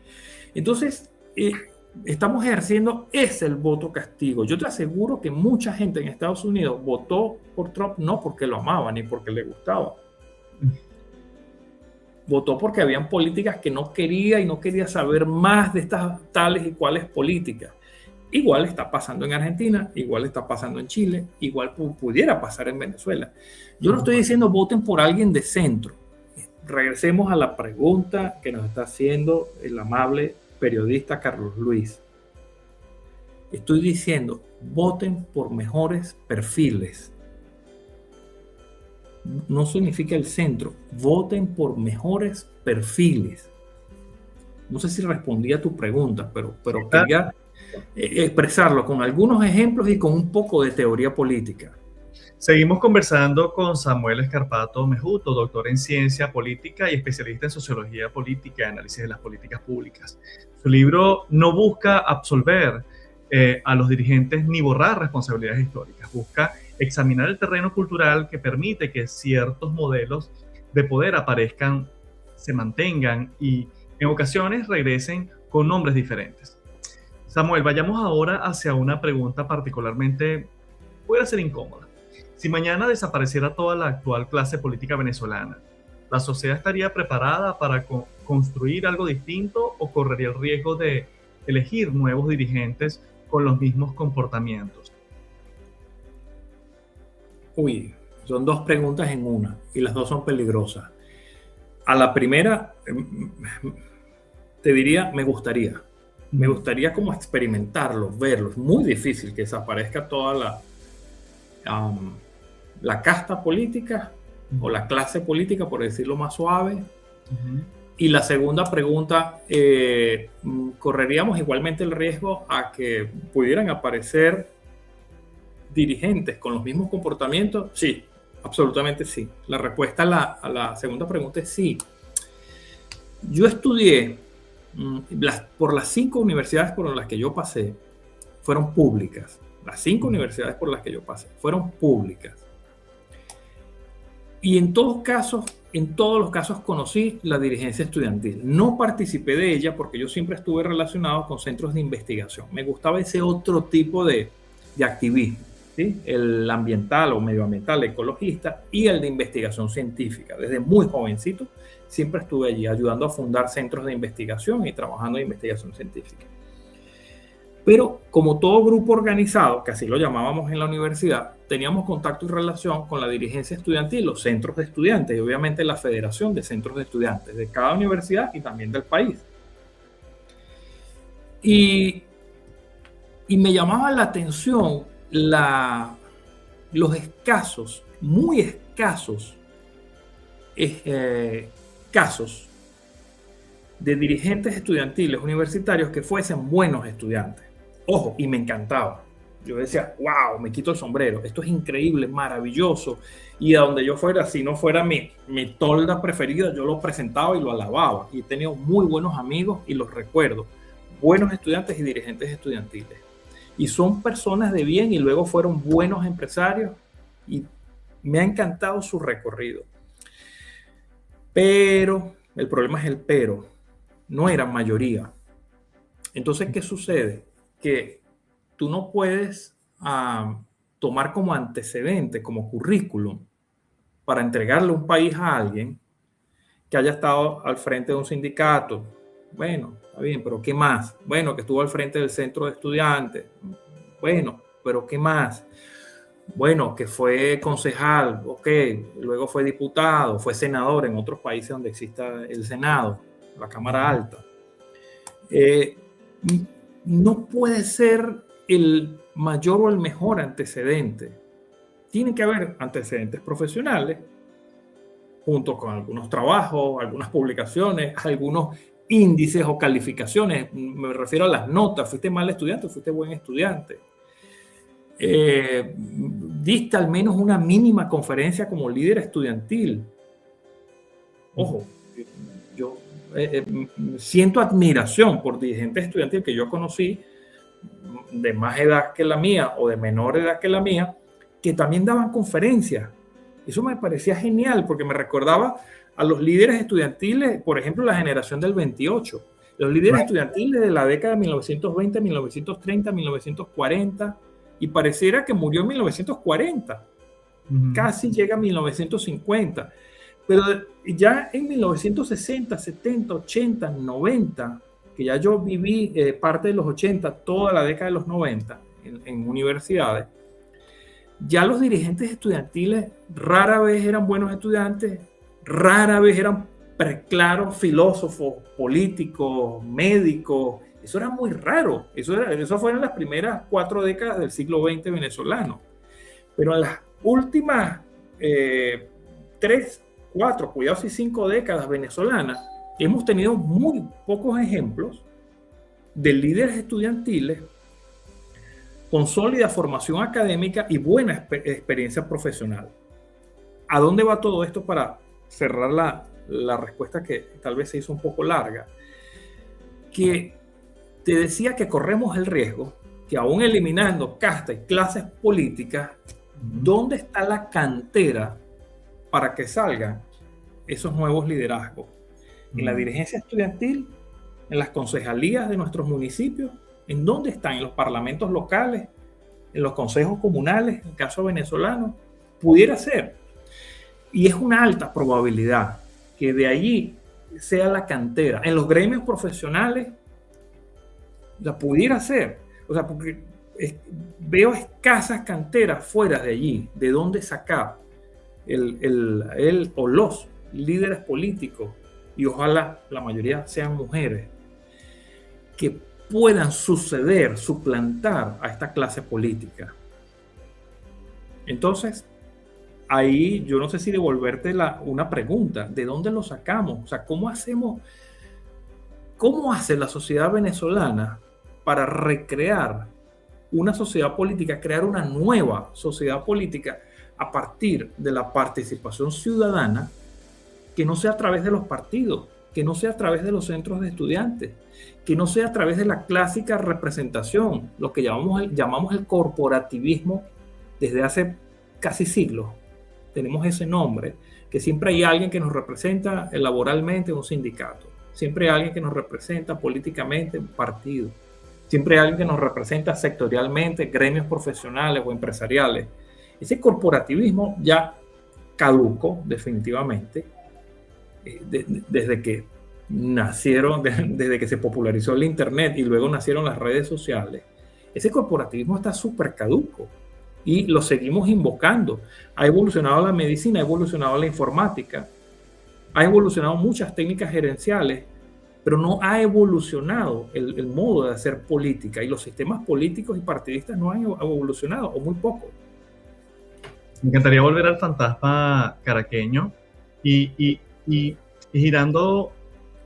[SPEAKER 2] Entonces, estamos ejerciendo el voto castigo. Yo te aseguro que mucha gente en Estados Unidos votó por Trump no porque lo amaba ni porque le gustaba. Votó porque habían políticas que no quería y no quería saber más de estas tales y cuales políticas. Igual está pasando en Argentina, igual está pasando en Chile, igual pudiera pasar en Venezuela. Yo no estoy diciendo voten por alguien de centro. Regresemos a la pregunta que nos está haciendo el amable periodista Carlos Luis. Estoy diciendo, voten por mejores perfiles. No significa el centro, voten por mejores perfiles. No sé si respondí a tu pregunta, pero quería expresarlo con algunos ejemplos y con un poco de teoría política.
[SPEAKER 1] Seguimos conversando con Samuel Escarpato Mejuto, doctor en ciencia política y especialista en sociología política y análisis de las políticas públicas. Su libro no busca absolver a los dirigentes ni borrar responsabilidades históricas, busca examinar el terreno cultural que permite que ciertos modelos de poder aparezcan, se mantengan y en ocasiones regresen con nombres diferentes. Samuel, vayamos ahora hacia una pregunta particularmente, puede ser incómoda. Si mañana desapareciera toda la actual clase política venezolana, ¿la sociedad estaría preparada para construir algo distinto o correría el riesgo de elegir nuevos dirigentes con los mismos comportamientos?
[SPEAKER 2] Uy, son dos preguntas en una y las dos son peligrosas. A la primera, te diría, me gustaría como experimentarlo, verlo. Es muy difícil que desaparezca toda la casta política o la clase política, por decirlo más suave.
[SPEAKER 1] Uh-huh.
[SPEAKER 2] Y la segunda pregunta, ¿correríamos igualmente el riesgo a que pudieran aparecer dirigentes con los mismos comportamientos? Sí, absolutamente sí. La respuesta a la segunda pregunta es sí. Yo estudié por las 5 universidades por las que yo pasé, fueron públicas. Las 5 universidades por las que yo pasé fueron públicas. Y en todos los casos conocí la dirigencia estudiantil. No participé de ella porque yo siempre estuve relacionado con centros de investigación. Me gustaba ese otro tipo de activismo, ¿sí? El ambiental o medioambiental, ecologista, y el de investigación científica. Desde muy jovencito siempre estuve allí ayudando a fundar centros de investigación y trabajando en investigación científica. Pero como todo grupo organizado, que así lo llamábamos en la universidad, teníamos contacto y relación con la dirigencia estudiantil, los centros de estudiantes y obviamente la Federación de Centros de Estudiantes de cada universidad y también del país. Y me llamaba la atención los escasos, muy escasos casos de dirigentes estudiantiles universitarios que fuesen buenos estudiantes. Ojo, y me encantaba. Yo decía, wow, me quito el sombrero. Esto es increíble, maravilloso. Y a donde yo fuera, si no fuera mi tolda preferida, yo lo presentaba y lo alababa. Y he tenido muy buenos amigos y los recuerdo. Buenos estudiantes y dirigentes estudiantiles. Y son personas de bien y luego fueron buenos empresarios. Y me ha encantado su recorrido. Pero, el problema es el pero. No eran mayoría. Entonces, ¿qué sucede? Que tú no puedes tomar como antecedente, como currículum, para entregarle un país a alguien que haya estado al frente de un sindicato. Bueno, está bien, pero ¿qué más? Bueno, que estuvo al frente del centro de estudiantes. Bueno, pero ¿qué más? Bueno, que fue concejal, ok, luego fue diputado, fue senador en otros países donde exista el Senado, la Cámara Alta. No puede ser el mayor o el mejor antecedente. Tiene que haber antecedentes profesionales, junto con algunos trabajos, algunas publicaciones, algunos índices o calificaciones. Me refiero a las notas. ¿Fuiste mal estudiante o fuiste buen estudiante? Diste al menos una mínima conferencia como líder estudiantil. Ojo, yo siento admiración por dirigentes estudiantiles que yo conocí de más edad que la mía o de menor edad que la mía, que también daban conferencias. Eso me parecía genial porque me recordaba a los líderes estudiantiles, por ejemplo, la generación del 28, los líderes estudiantiles de la década de 1920, 1930, 1940, y pareciera que murió en 1940, casi llega a 1950. Pero ya en 1960, 70, 80, 90, que ya yo viví parte de los 80, toda la década de los 90 en universidades, ya los dirigentes estudiantiles rara vez eran buenos estudiantes, rara vez eran claros filósofos, políticos, médicos. Eso era muy raro. Eso fueron las primeras 4 décadas del siglo XX venezolano. Pero en las últimas 3, 4, cuidado si 5 décadas venezolanas, hemos tenido muy pocos ejemplos de líderes estudiantiles con sólida formación académica y buena experiencia profesional. ¿A dónde va todo esto para cerrar la respuesta que tal vez se hizo un poco larga? Que te decía que corremos el riesgo que aún eliminando castas y clases políticas, ¿dónde está la cantera para que salgan esos nuevos liderazgos? En la dirigencia estudiantil, en las concejalías de nuestros municipios, ¿en dónde están? En los parlamentos locales, en los consejos comunales, en el caso venezolano, pudiera ser. Y es una alta probabilidad que de allí sea la cantera. En los gremios profesionales, la pudiera ser. O sea, porque veo escasas canteras fuera de allí, de dónde sacar el o los líderes políticos, y ojalá la mayoría sean mujeres, que puedan suplantar a esta clase política. Entonces, ahí yo no sé si devolverte una pregunta, ¿de dónde lo sacamos? O sea, ¿cómo hace la sociedad venezolana para recrear una sociedad política, crear una nueva sociedad política a partir de la participación ciudadana, que no sea a través de los partidos, que no sea a través de los centros de estudiantes, que no sea a través de la clásica representación, lo que llamamos el corporativismo desde hace casi siglos? Tenemos ese nombre, que siempre hay alguien que nos representa laboralmente en un sindicato, siempre hay alguien que nos representa políticamente en un partido, siempre hay alguien que nos representa sectorialmente, gremios profesionales o empresariales. Ese corporativismo ya caduco definitivamente desde que desde que se popularizó el internet y luego nacieron las redes sociales. Ese corporativismo está súper caduco y lo seguimos invocando. Ha evolucionado la medicina, ha evolucionado la informática, ha evolucionado muchas técnicas gerenciales, pero no ha evolucionado el modo de hacer política, y los sistemas políticos y partidistas no han evolucionado, o muy poco.
[SPEAKER 1] Me encantaría volver al fantasma caraqueño y girando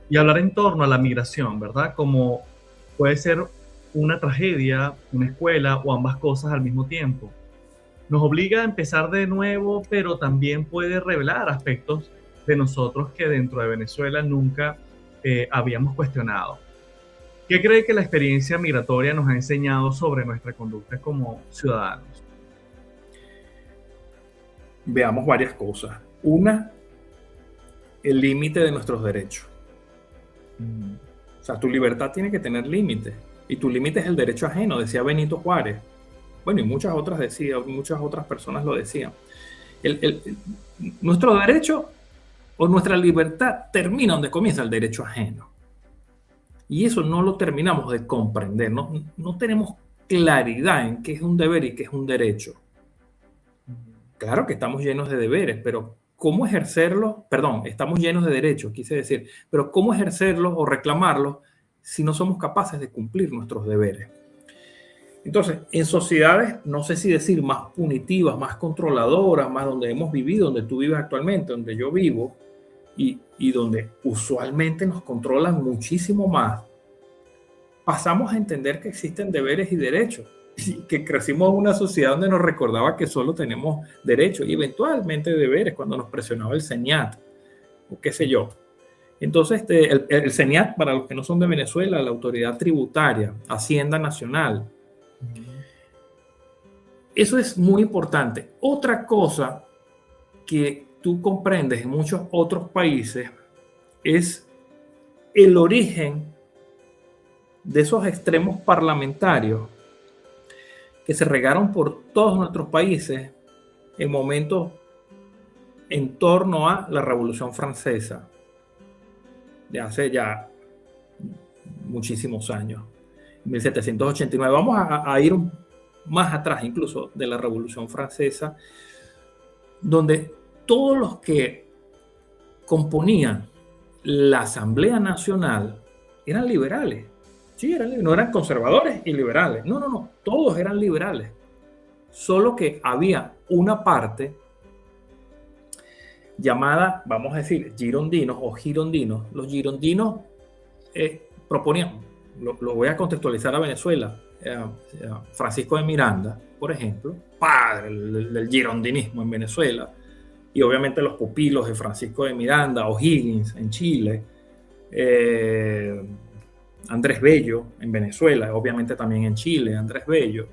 [SPEAKER 1] y hablar en torno a la migración, ¿verdad? Como puede ser una tragedia, una escuela o ambas cosas al mismo tiempo. Nos obliga a empezar de nuevo, pero también puede revelar aspectos de nosotros que dentro de Venezuela nunca habíamos cuestionado. ¿Qué cree que la experiencia migratoria nos ha enseñado sobre nuestra conducta como ciudadanos?
[SPEAKER 2] Veamos varias cosas. Una, el límite de nuestros derechos. O sea, tu libertad tiene que tener límites, y tu límite es el derecho ajeno, decía Benito Juárez. Bueno, y muchas otras personas lo decían. Nuestro derecho o nuestra libertad termina donde comienza el derecho ajeno. Y eso no lo terminamos de comprender. No tenemos claridad en qué es un deber y qué es un derecho. Claro que estamos llenos de deberes, pero ¿cómo ejercerlos? Perdón, estamos llenos de derechos, quise decir, pero ¿cómo ejercerlos o reclamarlos si no somos capaces de cumplir nuestros deberes? Entonces, en sociedades, no sé si decir más punitivas, más controladoras, más donde hemos vivido, donde tú vives actualmente, donde yo vivo, y donde usualmente nos controlan muchísimo más, pasamos a entender que existen deberes y derechos, y que crecimos en una sociedad donde nos recordaba que solo tenemos derechos y eventualmente deberes cuando nos presionaba el CENIAT, o qué sé yo. Entonces, el CENIAT, para los que no son de Venezuela, la autoridad tributaria, Hacienda Nacional. Eso es muy importante. Otra cosa que tú comprendes en muchos otros países es el origen de esos extremos parlamentarios que se regaron por todos nuestros países en momentos en torno a la Revolución Francesa, de hace ya muchísimos años, 1789. Vamos a ir más atrás incluso de la Revolución Francesa, donde todos los que componían la Asamblea Nacional eran liberales. Sí, no eran conservadores y liberales. No, todos eran liberales. Solo que había una parte llamada, vamos a decir, girondinos o girondinos. Los girondinos proponían, lo voy a contextualizar a Venezuela, Francisco de Miranda, por ejemplo, padre del girondinismo en Venezuela, y obviamente los pupilos de Francisco de Miranda, O'Higgins en Chile, Andrés Bello en Venezuela, obviamente también en Chile, Andrés Bello.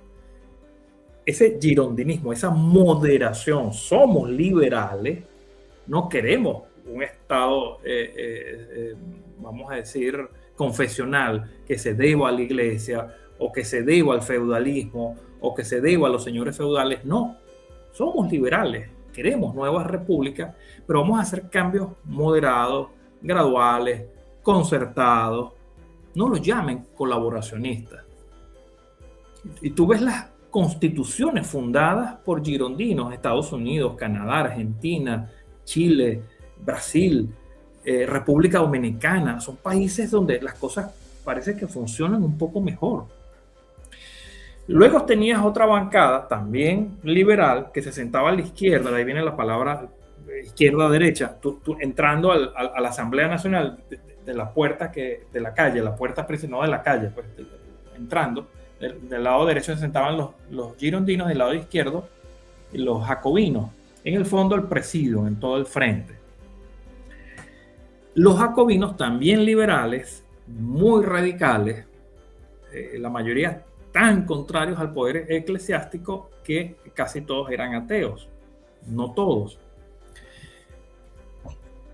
[SPEAKER 2] Ese girondinismo, esa moderación, somos liberales, no queremos un estado, vamos a decir, confesional, que se deba a la iglesia, o que se deba al feudalismo, o que se deba a los señores feudales. No, somos liberales, queremos nuevas repúblicas, pero vamos a hacer cambios moderados, graduales, concertados. No los llamen colaboracionistas. Y tú ves las constituciones fundadas por girondinos, Estados Unidos, Canadá, Argentina, Chile, Brasil, República Dominicana. Son países donde las cosas parece que funcionan un poco mejor. Luego tenías otra bancada, también liberal, que se sentaba a la izquierda, de ahí viene la palabra izquierda-derecha, tú entrando a la Asamblea Nacional de la puerta de la calle, la puerta principal, no de la calle, pues entrando, del lado derecho se sentaban los girondinos, del lado izquierdo los jacobinos, en el fondo el presidio, en todo el frente. Los jacobinos también liberales, muy radicales, la mayoría tan contrarios al poder eclesiástico que casi todos eran ateos, no todos.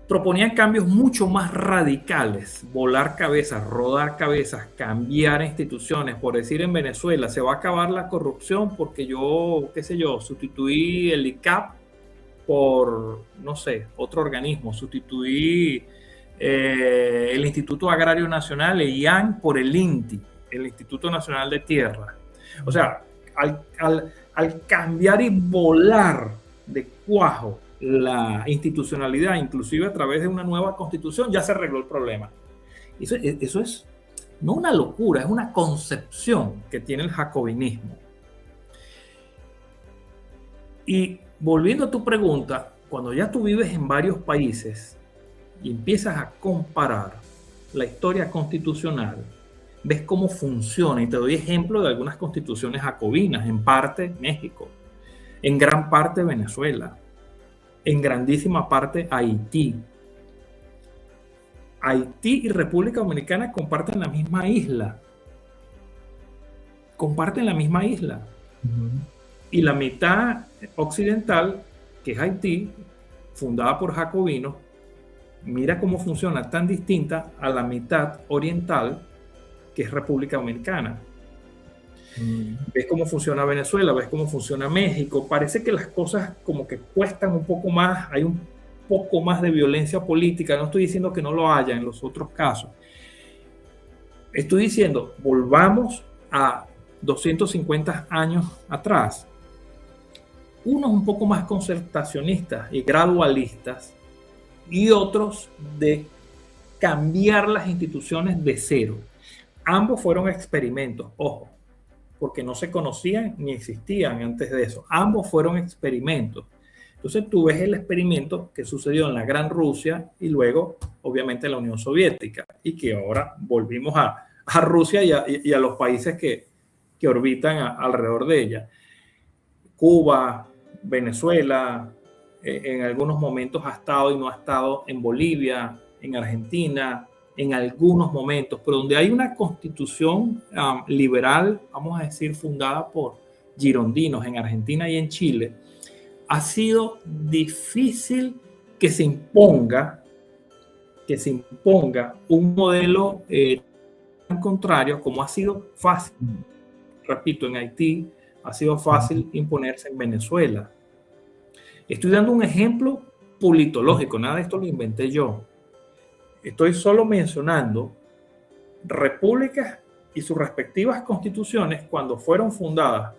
[SPEAKER 2] Proponían cambios mucho más radicales, volar cabezas, rodar cabezas, cambiar instituciones. Por decir, en Venezuela se va a acabar la corrupción porque yo, qué sé yo, sustituí el ICAP por, no sé, otro organismo, sustituí el Instituto Agrario Nacional, el IAN, por el INTI, el Instituto Nacional de Tierra. O sea, al cambiar y volar de cuajo la institucionalidad, inclusive a través de una nueva constitución, ya se arregló el problema. Eso es no una locura, es una concepción que tiene el jacobinismo. Y volviendo a tu pregunta, cuando ya tú vives en varios países y empiezas a comparar la historia constitucional, ves cómo funciona, y te doy ejemplo de algunas constituciones jacobinas, en parte México, en gran parte Venezuela, en grandísima parte Haití. Haití y República Dominicana comparten la misma isla. Comparten la misma isla. Y la mitad occidental, que es Haití, fundada por jacobinos, mira cómo funciona tan distinta a la mitad oriental, que es República Dominicana. Ves cómo funciona Venezuela, ves cómo funciona México. Parece que las cosas como que cuestan un poco más, hay un poco más de violencia política. No estoy diciendo que no lo haya en los otros casos. Estoy diciendo, volvamos a 250 años atrás. Unos un poco más concertacionistas y gradualistas, y otros de cambiar las instituciones de cero. Ambos fueron experimentos, ojo, porque no se conocían ni existían antes de eso. Ambos fueron experimentos. Entonces tú ves el experimento que sucedió en la Gran Rusia y luego, obviamente, en la Unión Soviética, y que ahora volvimos a Rusia y a los países que orbitan alrededor de ella. Cuba, Venezuela, en algunos momentos ha estado y no ha estado, en Bolivia, en Argentina, en algunos momentos, pero donde hay una constitución liberal, vamos a decir, fundada por girondinos en Argentina y en Chile, ha sido difícil que se imponga un modelo tan contrario como ha sido fácil, repito, en Haití, ha sido fácil imponerse en Venezuela. Estoy dando un ejemplo politológico, nada de esto lo inventé yo. Estoy solo mencionando repúblicas y sus respectivas constituciones cuando fueron fundadas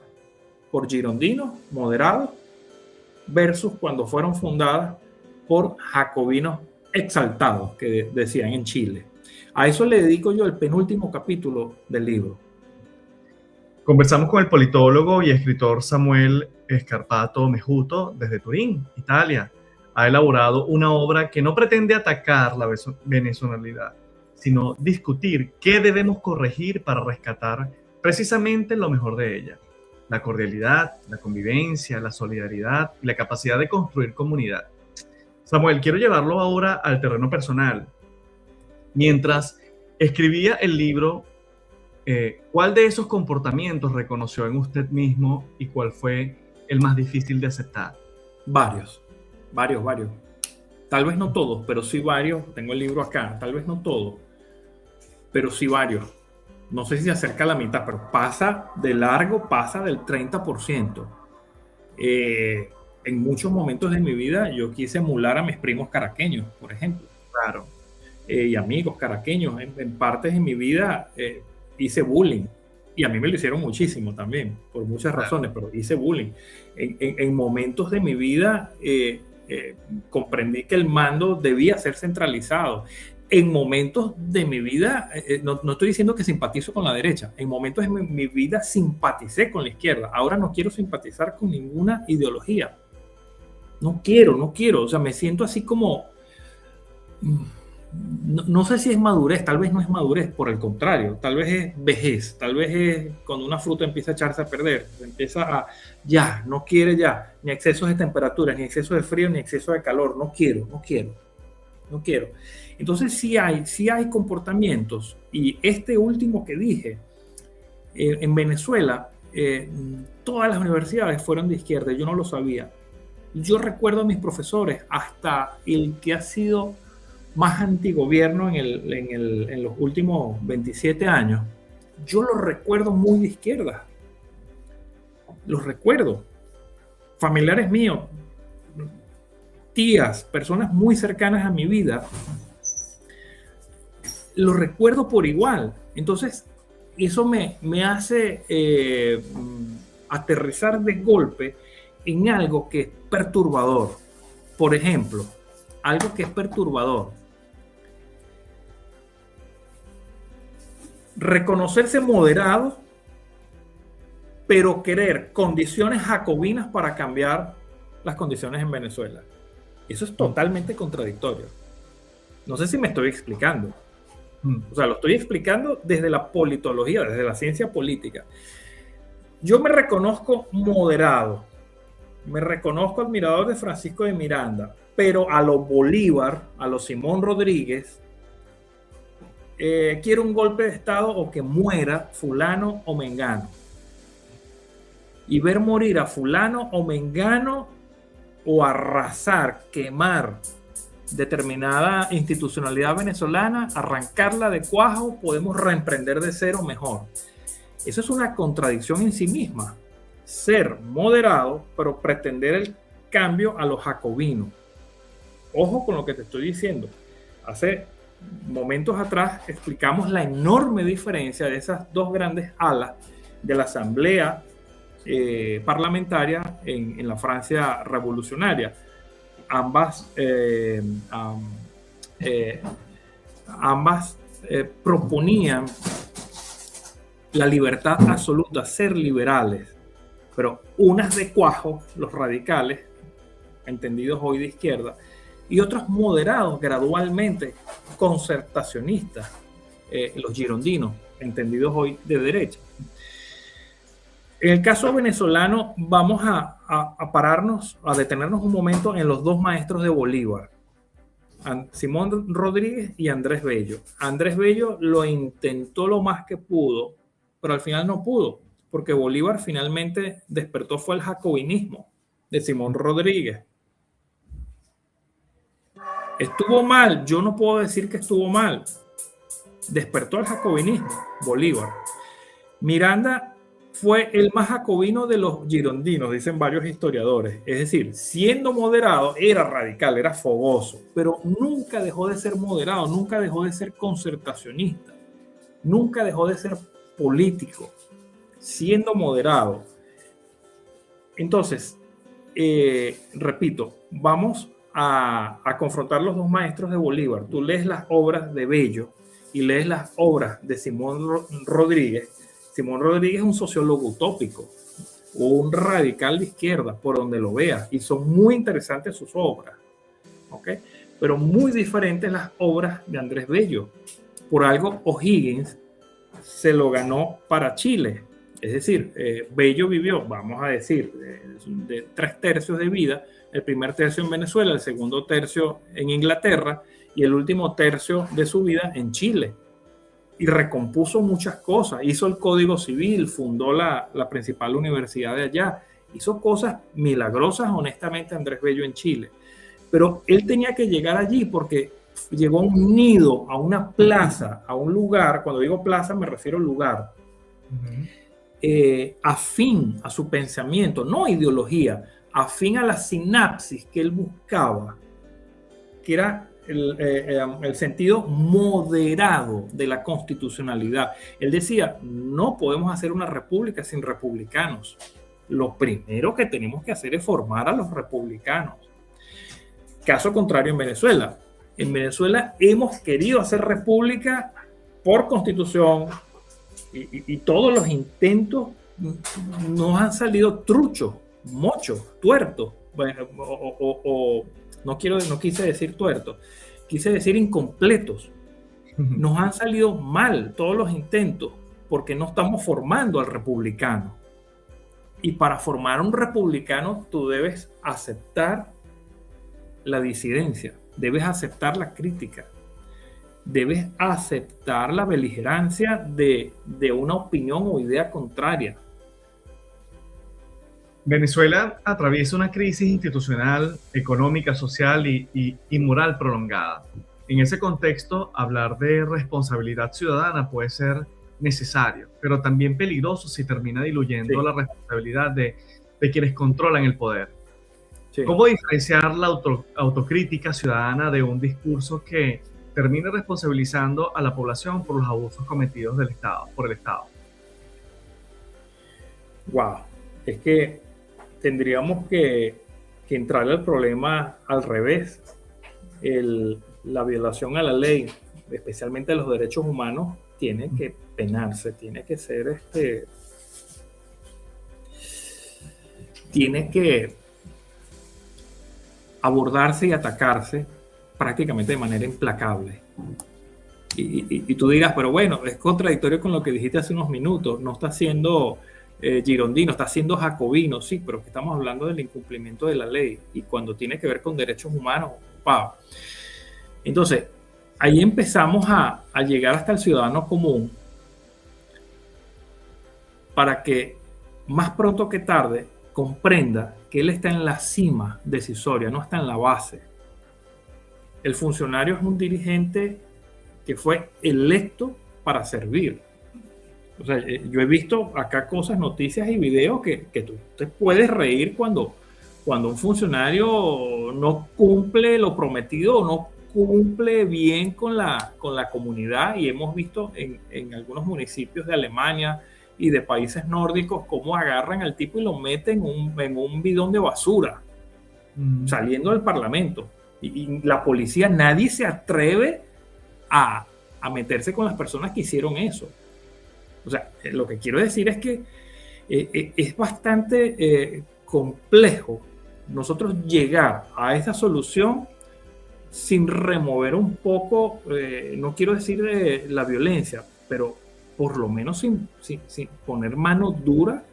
[SPEAKER 2] por girondinos moderados versus cuando fueron fundadas por jacobinos exaltados, que decían en Chile. A eso le dedico yo el penúltimo capítulo del libro.
[SPEAKER 1] Conversamos con el politólogo y escritor Samuel Scarpato Mejuto desde Turín, Italia. Ha elaborado una obra que no pretende atacar la venezolaridad, sino discutir qué debemos corregir para rescatar precisamente lo mejor de ella: la cordialidad, la convivencia, la solidaridad y la capacidad de construir comunidad. Samuel, quiero llevarlo ahora al terreno personal. Mientras escribía el libro, ¿cuál de esos comportamientos reconoció en usted mismo y cuál fue el más difícil de aceptar?
[SPEAKER 2] Varios. Tal vez no todos, pero sí varios. Tengo el libro acá. Tal vez no todos, pero sí varios. No sé si se acerca a la mitad, pero pasa de largo, pasa del 30%. En muchos momentos de mi vida yo quise emular a mis primos caraqueños, por ejemplo.
[SPEAKER 1] Claro.
[SPEAKER 2] Y amigos caraqueños. En partes de mi vida hice bullying. Y a mí me lo hicieron muchísimo también, por muchas razones, pero hice bullying. En momentos de mi vida comprendí que el mando debía ser centralizado. En momentos de mi vida, no estoy diciendo que simpatizo con la derecha, en momentos de mi vida simpaticé con la izquierda. Ahora no quiero simpatizar con ninguna ideología. No quiero. O sea, me siento así como... No sé si es madurez, tal vez no es madurez, por el contrario, tal vez es vejez, tal vez es cuando una fruta empieza a echarse a perder, empieza a, ya, no quiere ya, ni excesos de temperatura, ni exceso de frío, ni exceso de calor, no quiero. Entonces sí hay comportamientos, y este último que dije, en Venezuela, todas las universidades fueron de izquierda, yo no lo sabía. Yo recuerdo a mis profesores, hasta el que ha sido más antigobierno en los últimos 27 años, yo los recuerdo muy de izquierda. Los recuerdo. Familiares míos, tías, personas muy cercanas a mi vida, los recuerdo por igual. Entonces, eso me hace aterrizar de golpe en algo que es perturbador. Por ejemplo, algo que es perturbador. Reconocerse moderado, pero querer condiciones jacobinas para cambiar las condiciones en Venezuela. Eso es totalmente contradictorio. No sé si me estoy explicando. O sea, lo estoy explicando desde la politología, desde la ciencia política. Yo me reconozco moderado, me reconozco admirador de Francisco de Miranda, pero a lo Bolívar, a lo Simón Rodríguez, quiero un golpe de Estado o que muera fulano o mengano. Y ver morir a fulano o mengano o arrasar, quemar determinada institucionalidad venezolana, arrancarla de cuajo, podemos reemprender de cero mejor. Eso es una contradicción en sí misma. Ser moderado, pero pretender el cambio a los jacobinos. Ojo con lo que te estoy diciendo. Hace momentos atrás explicamos la enorme diferencia de esas dos grandes alas de la Asamblea parlamentaria en la Francia revolucionaria. Ambas proponían la libertad absoluta, ser liberales, pero unas de cuajo, los radicales, entendidos hoy de izquierda, y otros moderados, gradualmente concertacionistas, los girondinos, entendidos hoy de derecha. En el caso venezolano, vamos a pararnos, a detenernos un momento en los dos maestros de Bolívar, Simón Rodríguez y Andrés Bello. Andrés Bello lo intentó lo más que pudo, pero al final no pudo, porque Bolívar finalmente despertó fue el jacobinismo de Simón Rodríguez. Estuvo mal, yo no puedo decir que estuvo mal. Despertó el jacobinismo, Bolívar. Miranda fue el más jacobino de los girondinos, dicen varios historiadores. Es decir, siendo moderado, era radical, era fogoso, pero nunca dejó de ser moderado, nunca dejó de ser concertacionista, nunca dejó de ser político, siendo moderado. Entonces, repito, vamos a confrontar los dos maestros de Bolívar. Tú lees las obras de Bello y lees las obras de Simón Rodríguez. Simón Rodríguez es un sociólogo utópico o un radical de izquierda, por donde lo veas, y son muy interesantes sus obras, ¿okay? Pero muy diferentes las obras de Andrés Bello. Por algo O'Higgins se lo ganó para Chile. Es decir, Bello vivió, vamos a decir, de 3/3 de vida, el primer tercio en Venezuela, el segundo tercio en Inglaterra y el último tercio de su vida en Chile. Y recompuso muchas cosas, hizo el Código Civil, fundó la principal universidad de allá, hizo cosas milagrosas, honestamente, Andrés Bello en Chile. Pero él tenía que llegar allí porque llegó a un nido, a una plaza, a un lugar. Cuando digo plaza me refiero al lugar. Afín a su pensamiento, no ideología, afín a la sinapsis que él buscaba, que era el sentido moderado de la constitucionalidad. Él decía, no podemos hacer una república sin republicanos. Lo primero que tenemos que hacer es formar a los republicanos. Caso contrario en Venezuela. En Venezuela hemos querido hacer república por constitución, y todos los intentos nos han salido truchos, mochos, tuertos. Bueno, no quise decir tuertos, quise decir incompletos. Nos han salido mal todos los intentos porque no estamos formando al republicano. Y para formar un republicano tú debes aceptar la disidencia, debes aceptar la crítica, debes aceptar la beligerancia de una opinión o idea contraria.
[SPEAKER 1] Venezuela atraviesa una crisis institucional, económica, social y moral prolongada. En ese contexto, hablar de responsabilidad ciudadana puede ser necesario, pero también peligroso si termina diluyendo la responsabilidad de quienes controlan el poder. Sí. ¿Cómo diferenciar la autocrítica ciudadana de un discurso que termine responsabilizando a la población por los abusos cometidos por el Estado?
[SPEAKER 2] Wow, es que tendríamos que entrarle al problema al revés. La violación a la ley, especialmente a los derechos humanos, tiene que penarse, tiene que ser tiene que abordarse y atacarse prácticamente de manera implacable. Y tú dirás, pero bueno, es contradictorio con lo que dijiste hace unos minutos, no está siendo girondino, está siendo jacobino, sí, pero que estamos hablando del incumplimiento de la ley, y cuando tiene que ver con derechos humanos, ¡pau! Entonces, ahí empezamos a llegar hasta el ciudadano común para que más pronto que tarde comprenda que él está en la cima decisoria, no está en la base. El funcionario es un dirigente que fue electo para servir. O sea, yo he visto acá cosas, noticias y videos que tú te puedes reír cuando un funcionario no cumple lo prometido o no cumple bien con la comunidad, y hemos visto en algunos municipios de Alemania y de países nórdicos cómo agarran al tipo y lo meten en un bidón de basura, saliendo del Parlamento. Y la policía, nadie se atreve a meterse con las personas que hicieron eso. O sea, lo que quiero decir es que es bastante complejo nosotros llegar a esa solución sin remover un poco, no quiero decir de la violencia, pero por lo menos sin poner mano dura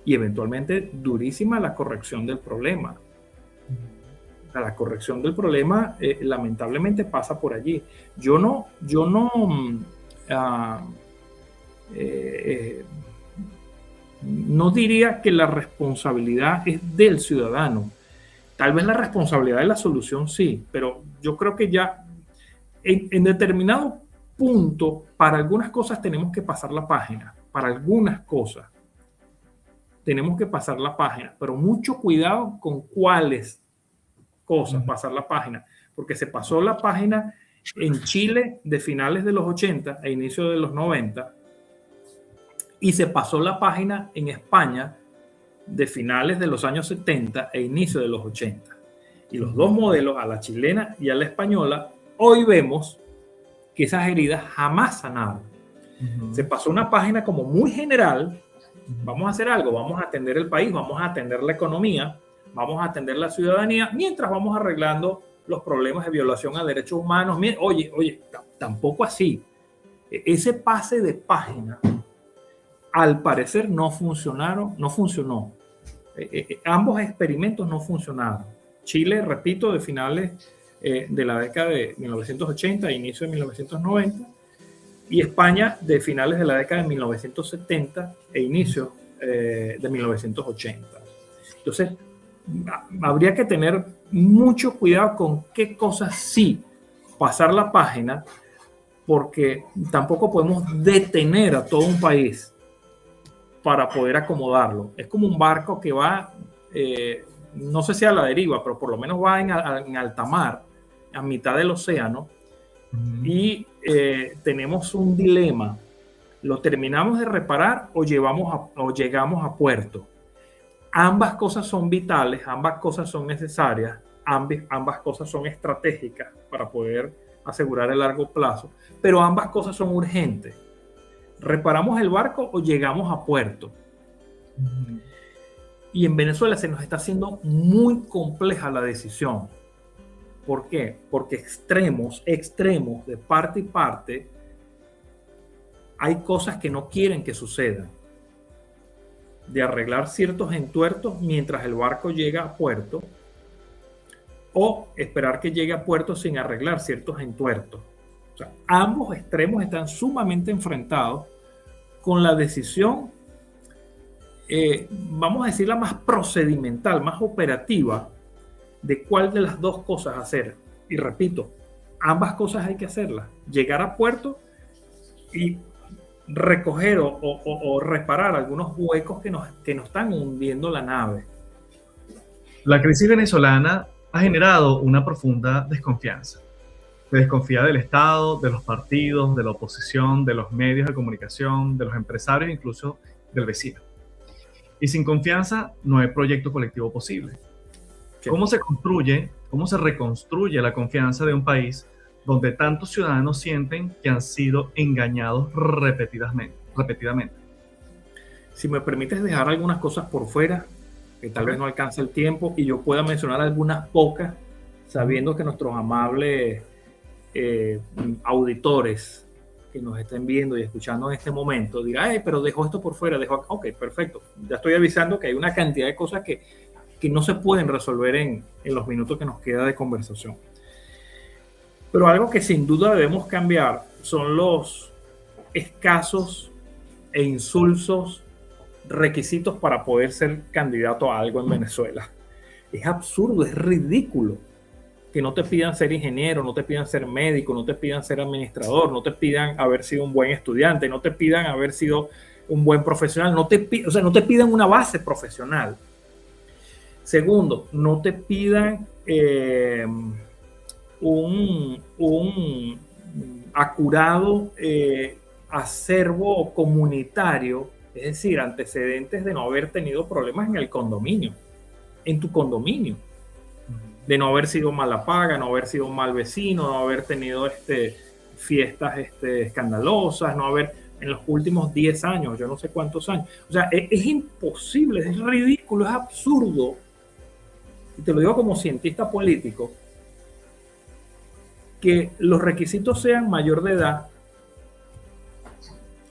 [SPEAKER 2] y eventualmente durísima a la corrección del problema. La corrección del problema lamentablemente pasa por allí. Yo no diría que la responsabilidad es del ciudadano. Tal vez la responsabilidad de la solución sí, pero yo creo que ya en determinado punto, para algunas cosas tenemos que pasar la página. Para algunas cosas tenemos que pasar la página, pero mucho cuidado con cuáles cosas pasar la página, porque se pasó la página en Chile de finales de los 80 e inicio de los 90, y se pasó la página en España de finales de los años 70 e inicio de los 80. Y los dos modelos, a la chilena y a la española, hoy vemos que esas heridas jamás sanaron. Se pasó una página como muy general, vamos a hacer algo, vamos a atender el país, vamos a atender la economía, vamos a atender la ciudadanía, mientras vamos arreglando los problemas de violación a derechos humanos. Oye, tampoco así. Ese pase de página, al parecer no funcionó. Ambos experimentos no funcionaron. Chile, repito, de finales de la década de 1980 e inicio de 1990, y España de finales de la década de 1970 e inicio de 1980. Entonces, habría que tener mucho cuidado con qué cosas sí pasar la página, porque tampoco podemos detener a todo un país para poder acomodarlo. Es como un barco que va, no sé si a la deriva, pero por lo menos va en alta mar, a mitad del océano, y tenemos un dilema. ¿Lo terminamos de reparar o llegamos a puerto? Ambas cosas son vitales, ambas cosas son necesarias, ambas cosas son estratégicas para poder asegurar el largo plazo, pero ambas cosas son urgentes. ¿Reparamos el barco o llegamos a puerto? Y en Venezuela se nos está haciendo muy compleja la decisión. ¿Por qué? Porque extremos de parte y parte, hay cosas que no quieren que sucedan. De arreglar ciertos entuertos mientras el barco llega a puerto, o esperar que llegue a puerto sin arreglar ciertos entuertos. O sea, ambos extremos están sumamente enfrentados con la decisión, vamos a decirla más procedimental, más operativa, de cuál de las dos cosas hacer. Y repito, ambas cosas hay que hacerlas. Llegar a puerto y recoger o reparar algunos huecos que nos están hundiendo la nave.
[SPEAKER 1] La crisis venezolana ha generado una profunda desconfianza. Se desconfía del Estado, de los partidos, de la oposición, de los medios de comunicación, de los empresarios, incluso del vecino. Y sin confianza no hay proyecto colectivo posible. ¿Cómo se construye, cómo se reconstruye la confianza de un país donde tantos ciudadanos sienten que han sido engañados repetidamente?
[SPEAKER 2] Si me permites dejar algunas cosas por fuera, que tal vez no alcance el tiempo, y yo pueda mencionar algunas pocas, sabiendo que nuestros amables auditores que nos estén viendo y escuchando en este momento dirán, pero dejó esto por fuera, ok, perfecto. Ya estoy avisando que hay una cantidad de cosas que no se pueden resolver en los minutos que nos queda de conversación. Pero algo que sin duda debemos cambiar son los escasos e insulsos requisitos para poder ser candidato a algo en Venezuela. Es absurdo, es ridículo que no te pidan ser ingeniero, no te pidan ser médico, no te pidan ser administrador, no te pidan haber sido un buen estudiante, no te pidan haber sido un buen profesional, no te pidan una base profesional. Segundo, no te pidan un acurado acervo comunitario, es decir, antecedentes de no haber tenido problemas en el condominio, en tu condominio, de no haber sido mala paga, no haber sido un mal vecino, no haber tenido fiestas escandalosas, no haber en los últimos 10 años, yo no sé cuántos años. O sea, es imposible, es ridículo, es absurdo. Y te lo digo como cientista político, que los requisitos sean mayor de edad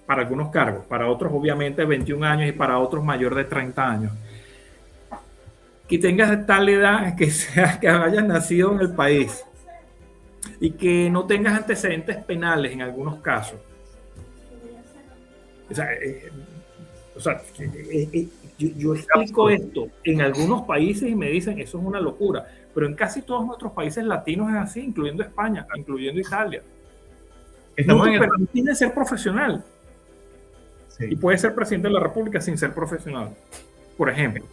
[SPEAKER 2] para algunos cargos, para otros obviamente 21 años y para otros mayor de 30 años. Que tengas tal edad que hayas nacido en el país y que no tengas antecedentes penales en algunos casos. Yo explico esto en algunos países y me dicen eso es una locura, pero en casi todos nuestros países latinos es así, incluyendo España, incluyendo Italia. No te permiten ser profesional. Sí. Y puedes ser presidente de la República sin ser profesional, por ejemplo.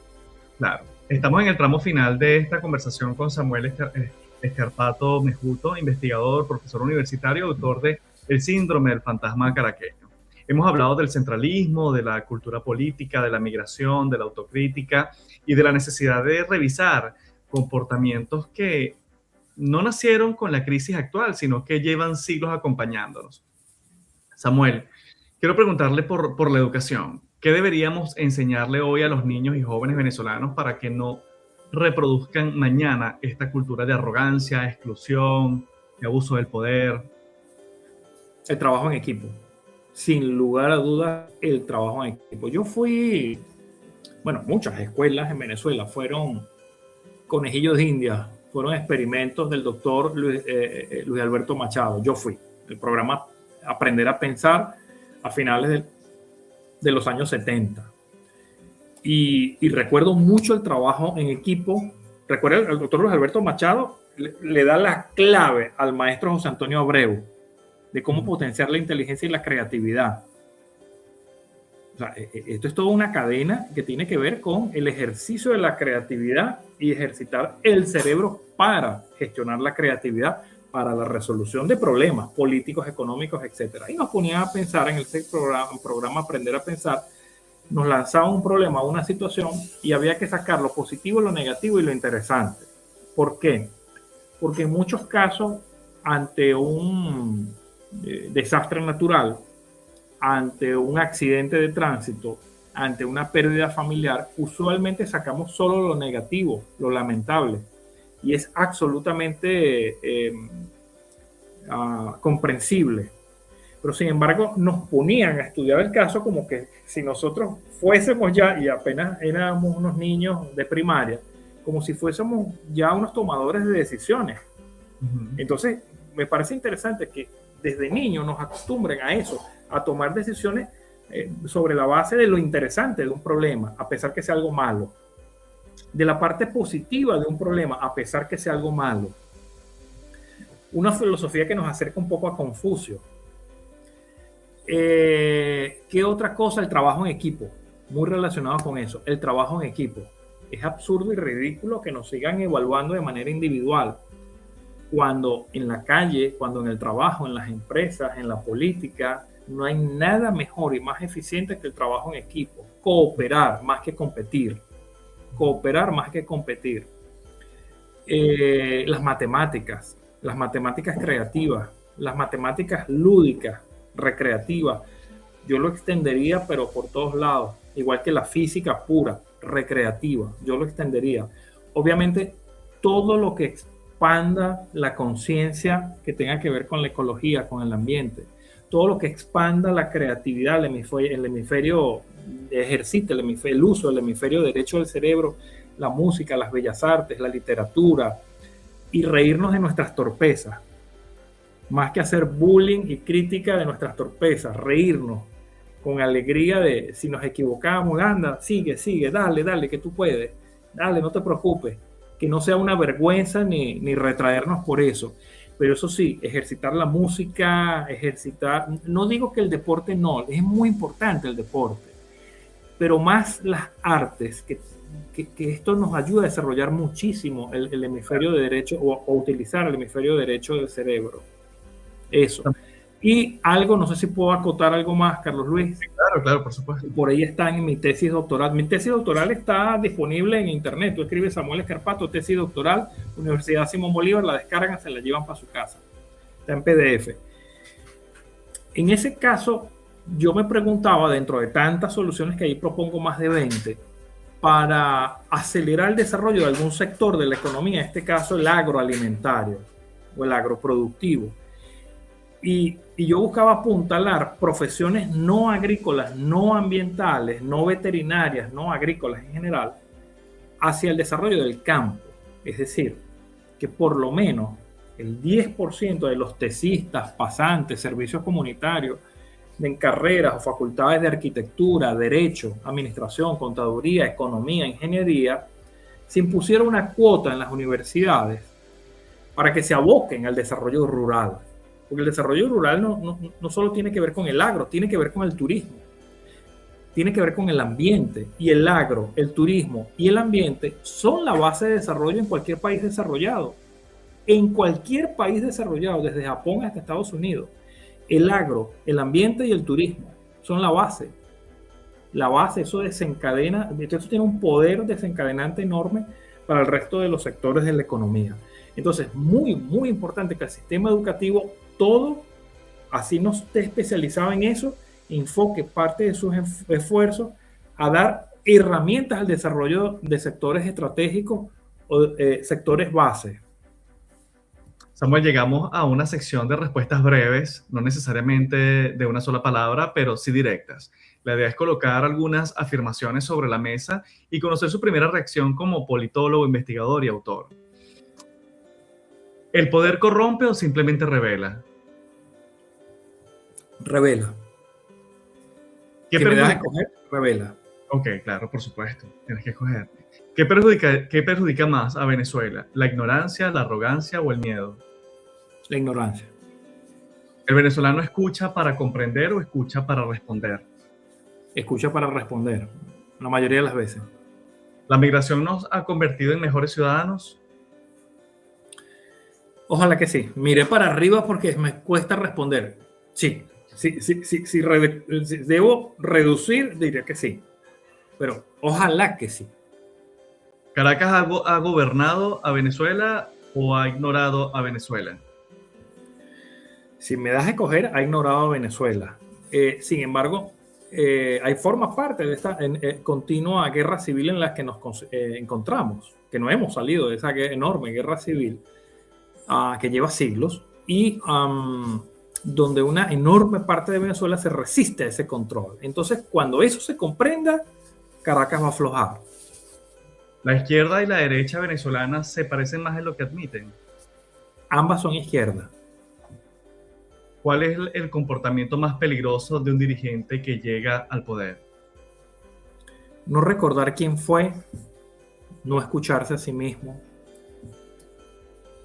[SPEAKER 1] Claro. Estamos en el tramo final de esta conversación con Samuel Escarpato Mejuto, investigador, profesor universitario, autor de El síndrome del fantasma caraqueño. Hemos hablado del centralismo, de la cultura política, de la migración, de la autocrítica y de la necesidad de revisar comportamientos que no nacieron con la crisis actual, sino que llevan siglos acompañándonos. Samuel, quiero preguntarle por la educación. ¿Qué deberíamos enseñarle hoy a los niños y jóvenes venezolanos para que no reproduzcan mañana esta cultura de arrogancia, exclusión, de abuso del poder?
[SPEAKER 2] El trabajo en equipo. Sin lugar a dudas, el trabajo en equipo. Yo fui, muchas escuelas en Venezuela fueron conejillos de India, fueron experimentos del doctor Luis Alberto Machado. Yo fui. El programa Aprender a Pensar a finales de los años 70. Y recuerdo mucho el trabajo en equipo. Recuerdo el doctor Luis Alberto Machado le da la clave al maestro José Antonio Abreu de cómo potenciar la inteligencia y la creatividad. O sea, esto es toda una cadena que tiene que ver con el ejercicio de la creatividad y ejercitar el cerebro para gestionar la creatividad para la resolución de problemas políticos, económicos, etc. Y nos ponía a pensar en ese programa Aprender a Pensar. Nos lanzaba un problema, una situación, y había que sacar lo positivo, lo negativo y lo interesante. ¿Por qué? Porque en muchos casos, ante un desastre natural, ante un accidente de tránsito, ante una pérdida familiar, usualmente sacamos solo lo negativo, lo lamentable. Y es absolutamente comprensible. Pero sin embargo nos ponían a estudiar el caso como que si nosotros fuésemos ya, y apenas éramos unos niños de primaria, como si fuésemos ya unos tomadores de decisiones. Entonces me parece interesante que desde niños nos acostumbren a eso, a tomar decisiones sobre la base de lo interesante de un problema, a pesar que sea algo malo, de la parte positiva de un problema, a pesar que sea algo malo. Una filosofía que nos acerca un poco a Confucio. ¿Qué otra cosa? El trabajo en equipo, muy relacionado con eso, el trabajo en equipo. Es absurdo y ridículo que nos sigan evaluando de manera individual, cuando en la calle, cuando en el trabajo, en las empresas, en la política, no hay nada mejor y más eficiente que el trabajo en equipo. Cooperar más que competir. Cooperar más que competir. Las matemáticas creativas, las matemáticas lúdicas, recreativa, yo lo extendería, pero por todos lados, igual que la física pura, recreativa, yo lo extendería. Obviamente, todo lo que expanda la conciencia que tenga que ver con la ecología, con el ambiente, todo lo que expanda la creatividad, el hemisferio ejercita el uso del hemisferio derecho del cerebro, la música, las bellas artes, la literatura, y reírnos de nuestras torpezas. Más que hacer bullying y crítica de nuestras torpezas, reírnos con alegría de si nos equivocamos, anda, sigue, dale, que tú puedes, dale, no te preocupes, que no sea una vergüenza ni retraernos por eso. Pero eso sí, ejercitar la música, no digo que el deporte no, es muy importante el deporte, pero más las artes, que esto nos ayuda a desarrollar muchísimo el hemisferio derecho o utilizar el hemisferio derecho del cerebro. Eso. Y algo, no sé si puedo acotar algo más, Carlos Luis.
[SPEAKER 1] Claro, por supuesto.
[SPEAKER 2] Por ahí está en mi tesis doctoral. Mi tesis doctoral está disponible en internet. Tú escribes Samuel Escarpato, tesis doctoral, Universidad Simón Bolívar, la descargan, se la llevan para su casa. Está en PDF. En ese caso, yo me preguntaba, dentro de tantas soluciones que ahí propongo, más de 20, para acelerar el desarrollo de algún sector de la economía, en este caso el agroalimentario o el agroproductivo. Y yo buscaba apuntalar profesiones no agrícolas, no ambientales, no veterinarias, no agrícolas en general, hacia el desarrollo del campo. Es decir, que por lo menos el 10% de los tesistas, pasantes, servicios comunitarios, en carreras o facultades de arquitectura, derecho, administración, contaduría, economía, ingeniería, se impusiera una cuota en las universidades para que se aboquen al desarrollo rural. Porque el desarrollo rural no solo tiene que ver con el agro, tiene que ver con el turismo, tiene que ver con el ambiente. Y el agro, el turismo y el ambiente son la base de desarrollo en cualquier país desarrollado. En cualquier país desarrollado, desde Japón hasta Estados Unidos, el agro, el ambiente y el turismo son la base. La base, eso desencadena, eso tiene un poder desencadenante enorme para el resto de los sectores de la economía. Entonces, muy, muy importante que el sistema educativo, todo, así no esté especializado en eso, enfoque parte de sus esfuerzos a dar herramientas al desarrollo de sectores estratégicos o sectores base.
[SPEAKER 1] Samuel, llegamos a una sección de respuestas breves, no necesariamente de una sola palabra, pero sí directas. La idea es colocar algunas afirmaciones sobre la mesa y conocer su primera reacción como politólogo, investigador y autor. ¿El poder corrompe o simplemente revela?
[SPEAKER 2] Revela.
[SPEAKER 1] ¿Qué
[SPEAKER 2] me das a escoger? Revela.
[SPEAKER 1] Ok, claro, por supuesto. Tienes que escoger. Qué perjudica más a Venezuela? ¿La ignorancia, la arrogancia o el miedo?
[SPEAKER 2] La ignorancia.
[SPEAKER 1] ¿El venezolano escucha para comprender o escucha para responder?
[SPEAKER 2] Escucha para responder, la mayoría de las veces.
[SPEAKER 1] ¿La migración nos ha convertido en mejores ciudadanos?
[SPEAKER 2] Ojalá que sí. Miré para arriba porque me cuesta responder. Sí, si debo reducir, diría que sí. Pero ojalá que sí.
[SPEAKER 1] ¿Caracas ha gobernado a Venezuela o ha ignorado a Venezuela?
[SPEAKER 2] Si me das a escoger, ha ignorado a Venezuela. Sin embargo, hay formas parte de esta continua guerra civil en la que nos encontramos, que no hemos salido de esa enorme guerra civil que lleva siglos y donde una enorme parte de Venezuela se resiste a ese control. Entonces, cuando eso se comprenda, Caracas va a aflojar.
[SPEAKER 1] ¿La izquierda y la derecha venezolana se parecen más de lo que admiten?
[SPEAKER 2] Ambas son izquierda.
[SPEAKER 1] ¿Cuál es el comportamiento más peligroso de un dirigente que llega al poder?
[SPEAKER 2] No recordar quién fue, no escucharse a sí mismo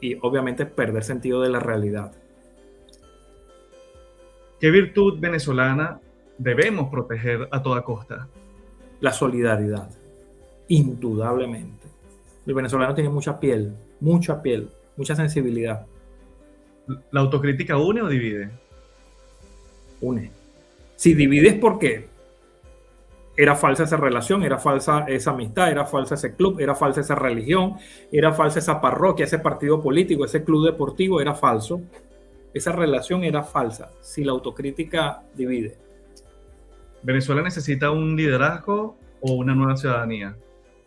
[SPEAKER 2] y obviamente perder sentido de la realidad.
[SPEAKER 1] ¿Qué virtud venezolana debemos proteger a toda costa?
[SPEAKER 2] La solidaridad, indudablemente. El venezolano tiene mucha piel, mucha sensibilidad.
[SPEAKER 1] ¿La autocrítica une o divide?
[SPEAKER 2] Une. Si divides porque era falsa esa relación, era falsa esa amistad, era falsa ese club, era falsa esa religión, era falsa esa parroquia, ese partido político, ese club deportivo, era falso. Esa relación era falsa. Si la autocrítica divide.
[SPEAKER 1] ¿Venezuela necesita un liderazgo o una nueva ciudadanía?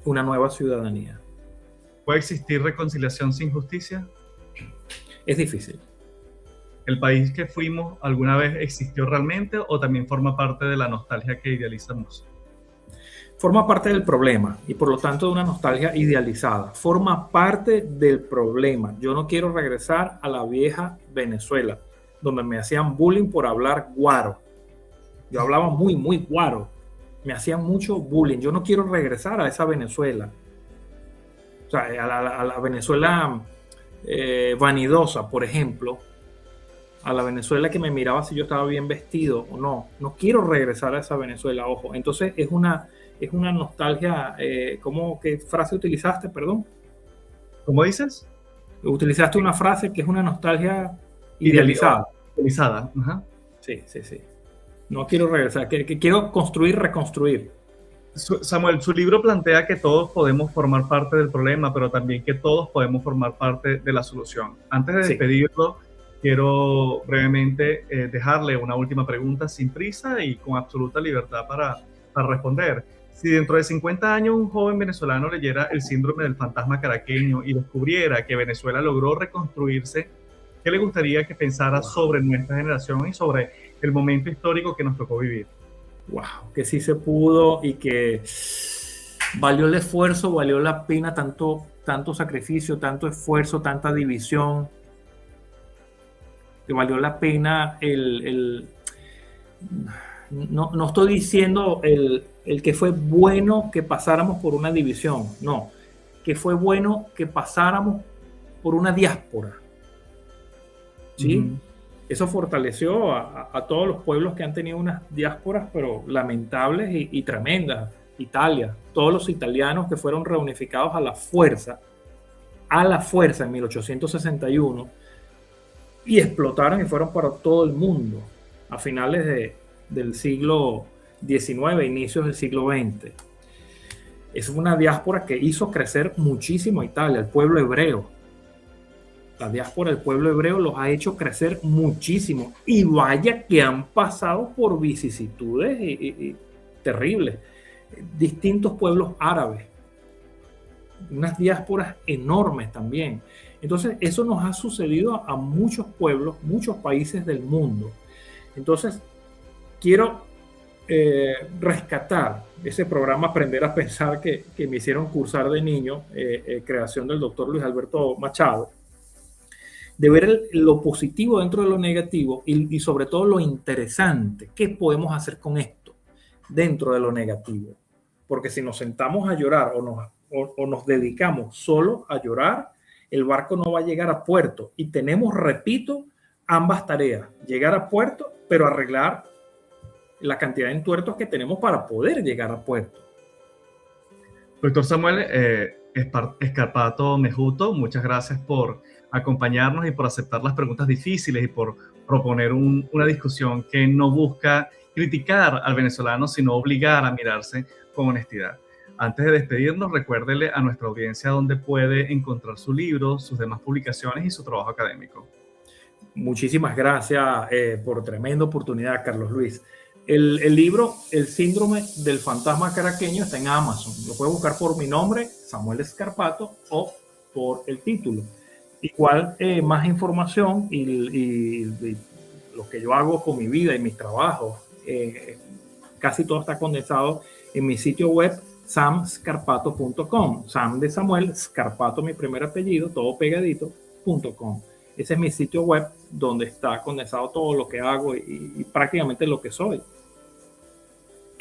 [SPEAKER 2] Una nueva ciudadanía.
[SPEAKER 1] ¿Puede existir reconciliación sin justicia?
[SPEAKER 2] Es difícil.
[SPEAKER 1] ¿El país que fuimos alguna vez existió realmente o también forma parte de la nostalgia que idealizamos?
[SPEAKER 2] Forma parte del problema y por lo tanto de una nostalgia idealizada. Forma parte del problema. Yo no quiero regresar a la vieja Venezuela, donde me hacían bullying por hablar guaro. Yo hablaba muy guaro. Me hacían mucho bullying. Yo no quiero regresar a esa Venezuela. O sea, a la Venezuela vanidosa, por ejemplo. A la Venezuela que me miraba si yo estaba bien vestido o no. No quiero regresar a esa Venezuela, ojo. Entonces es una nostalgia. ¿Qué frase utilizaste, perdón?
[SPEAKER 1] ¿Cómo dices?
[SPEAKER 2] Utilizaste una frase que es una nostalgia idealizada.
[SPEAKER 1] Idealizada, ajá.
[SPEAKER 2] Sí. No quiero regresar, que quiero construir, reconstruir.
[SPEAKER 1] Samuel, su libro plantea que todos podemos formar parte del problema, pero también que todos podemos formar parte de la solución. Antes de despedirlo, quiero brevemente dejarle una última pregunta sin prisa y con absoluta libertad para responder. Si dentro de 50 años un joven venezolano leyera El síndrome del fantasma caraqueño y descubriera que Venezuela logró reconstruirse, ¿qué le gustaría que pensara sobre nuestra generación y sobre el momento histórico que nos tocó vivir?
[SPEAKER 2] Wow, que sí se pudo y que valió el esfuerzo, valió la pena tanto sacrificio, tanto esfuerzo, tanta división, que valió la pena no estoy diciendo el que fue bueno que pasáramos por una división, no, que fue bueno que pasáramos por una diáspora, ¿sí? Uh-huh. Eso fortaleció a todos los pueblos que han tenido unas diásporas, pero lamentables y tremendas. Italia, todos los italianos que fueron reunificados a la fuerza en 1861 y explotaron y fueron para todo el mundo a finales del siglo XIX, inicios del siglo XX. Es una diáspora que hizo crecer muchísimo a Italia, el pueblo hebreo. La diáspora del pueblo hebreo los ha hecho crecer muchísimo y vaya que han pasado por vicisitudes y terribles. Distintos pueblos árabes, unas diásporas enormes también. Entonces eso nos ha sucedido a muchos pueblos, muchos países del mundo. Entonces quiero rescatar ese programa Aprender a Pensar que me hicieron cursar de niño, creación del doctor Luis Alberto Machado, de ver lo positivo dentro de lo negativo y sobre todo lo interesante. ¿Qué podemos hacer con esto dentro de lo negativo? porque si nos sentamos a llorar o nos dedicamos solo a llorar, el barco no va a llegar a puerto. Y tenemos, repito, ambas tareas, llegar a puerto, pero arreglar la cantidad de entuertos que tenemos para poder llegar a puerto.
[SPEAKER 1] Doctor Samuel Scarpato Mejuto, muchas gracias por acompañarnos y por aceptar las preguntas difíciles y por proponer una discusión que no busca criticar al venezolano, sino obligar a mirarse con honestidad. Antes de despedirnos, recuérdele a nuestra audiencia dónde puede encontrar su libro, sus demás publicaciones y su trabajo académico.
[SPEAKER 2] Muchísimas gracias por tremenda oportunidad, Carlos Luis. El libro, El síndrome del fantasma caraqueño, está en Amazon. Lo puede buscar por mi nombre, Samuel Scarpato, o por el título. Igual, más información y lo que yo hago con mi vida y mis trabajos, casi todo está condensado en mi sitio web, samscarpato.com. Sam de Samuel, Scarpato mi primer apellido, todo pegadito.com. Ese es mi sitio web donde está condensado todo lo que hago y prácticamente lo que soy.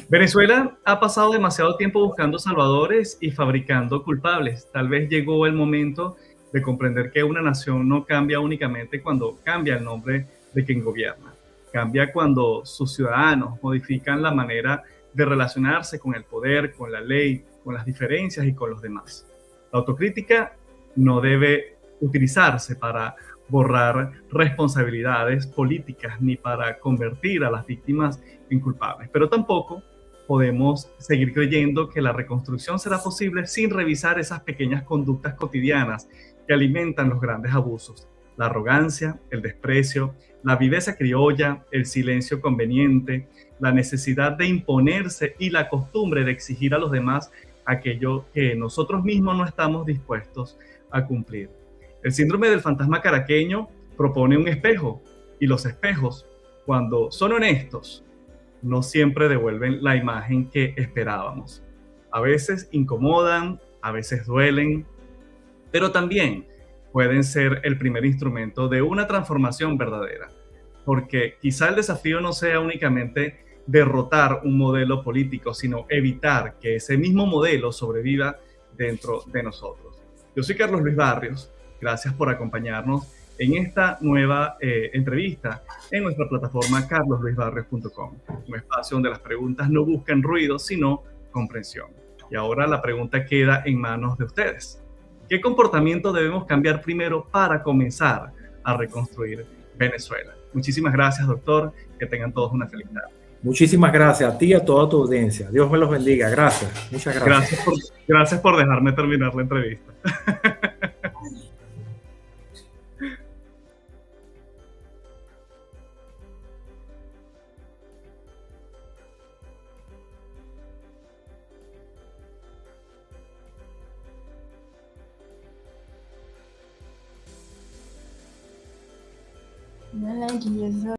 [SPEAKER 1] Venezuela ha pasado demasiado tiempo buscando salvadores y fabricando culpables. Tal vez llegó el momento de comprender que una nación no cambia únicamente cuando cambia el nombre de quien gobierna. Cambia cuando sus ciudadanos modifican la manera de relacionarse con el poder, con la ley, con las diferencias y con los demás. La autocrítica no debe utilizarse para borrar responsabilidades políticas ni para convertir a las víctimas en culpables, pero tampoco podemos seguir creyendo que la reconstrucción será posible sin revisar esas pequeñas conductas cotidianas que alimentan los grandes abusos: la arrogancia, el desprecio, la viveza criolla, el silencio conveniente, la necesidad de imponerse y la costumbre de exigir a los demás aquello que nosotros mismos no estamos dispuestos a cumplir. El síndrome del fantasma caraqueño propone un espejo, y los espejos, cuando son honestos, no siempre devuelven la imagen que esperábamos. A veces incomodan, a veces duelen, pero también pueden ser el primer instrumento de una transformación verdadera, porque quizá el desafío no sea únicamente derrotar un modelo político, sino evitar que ese mismo modelo sobreviva dentro de nosotros. Yo soy Carlos Luis Barrios. Gracias por acompañarnos en esta nueva entrevista en nuestra plataforma carlosluisbarrios.com, un espacio donde las preguntas no buscan ruido, sino comprensión. Y ahora la pregunta queda en manos de ustedes. ¿Qué comportamiento debemos cambiar primero para comenzar a reconstruir Venezuela? Muchísimas gracias, doctor. Que tengan todos una feliz tarde.
[SPEAKER 2] Muchísimas gracias a ti y a toda tu audiencia. Dios me los bendiga. Gracias. Muchas gracias.
[SPEAKER 1] Gracias por dejarme terminar la entrevista.
[SPEAKER 3] No, like,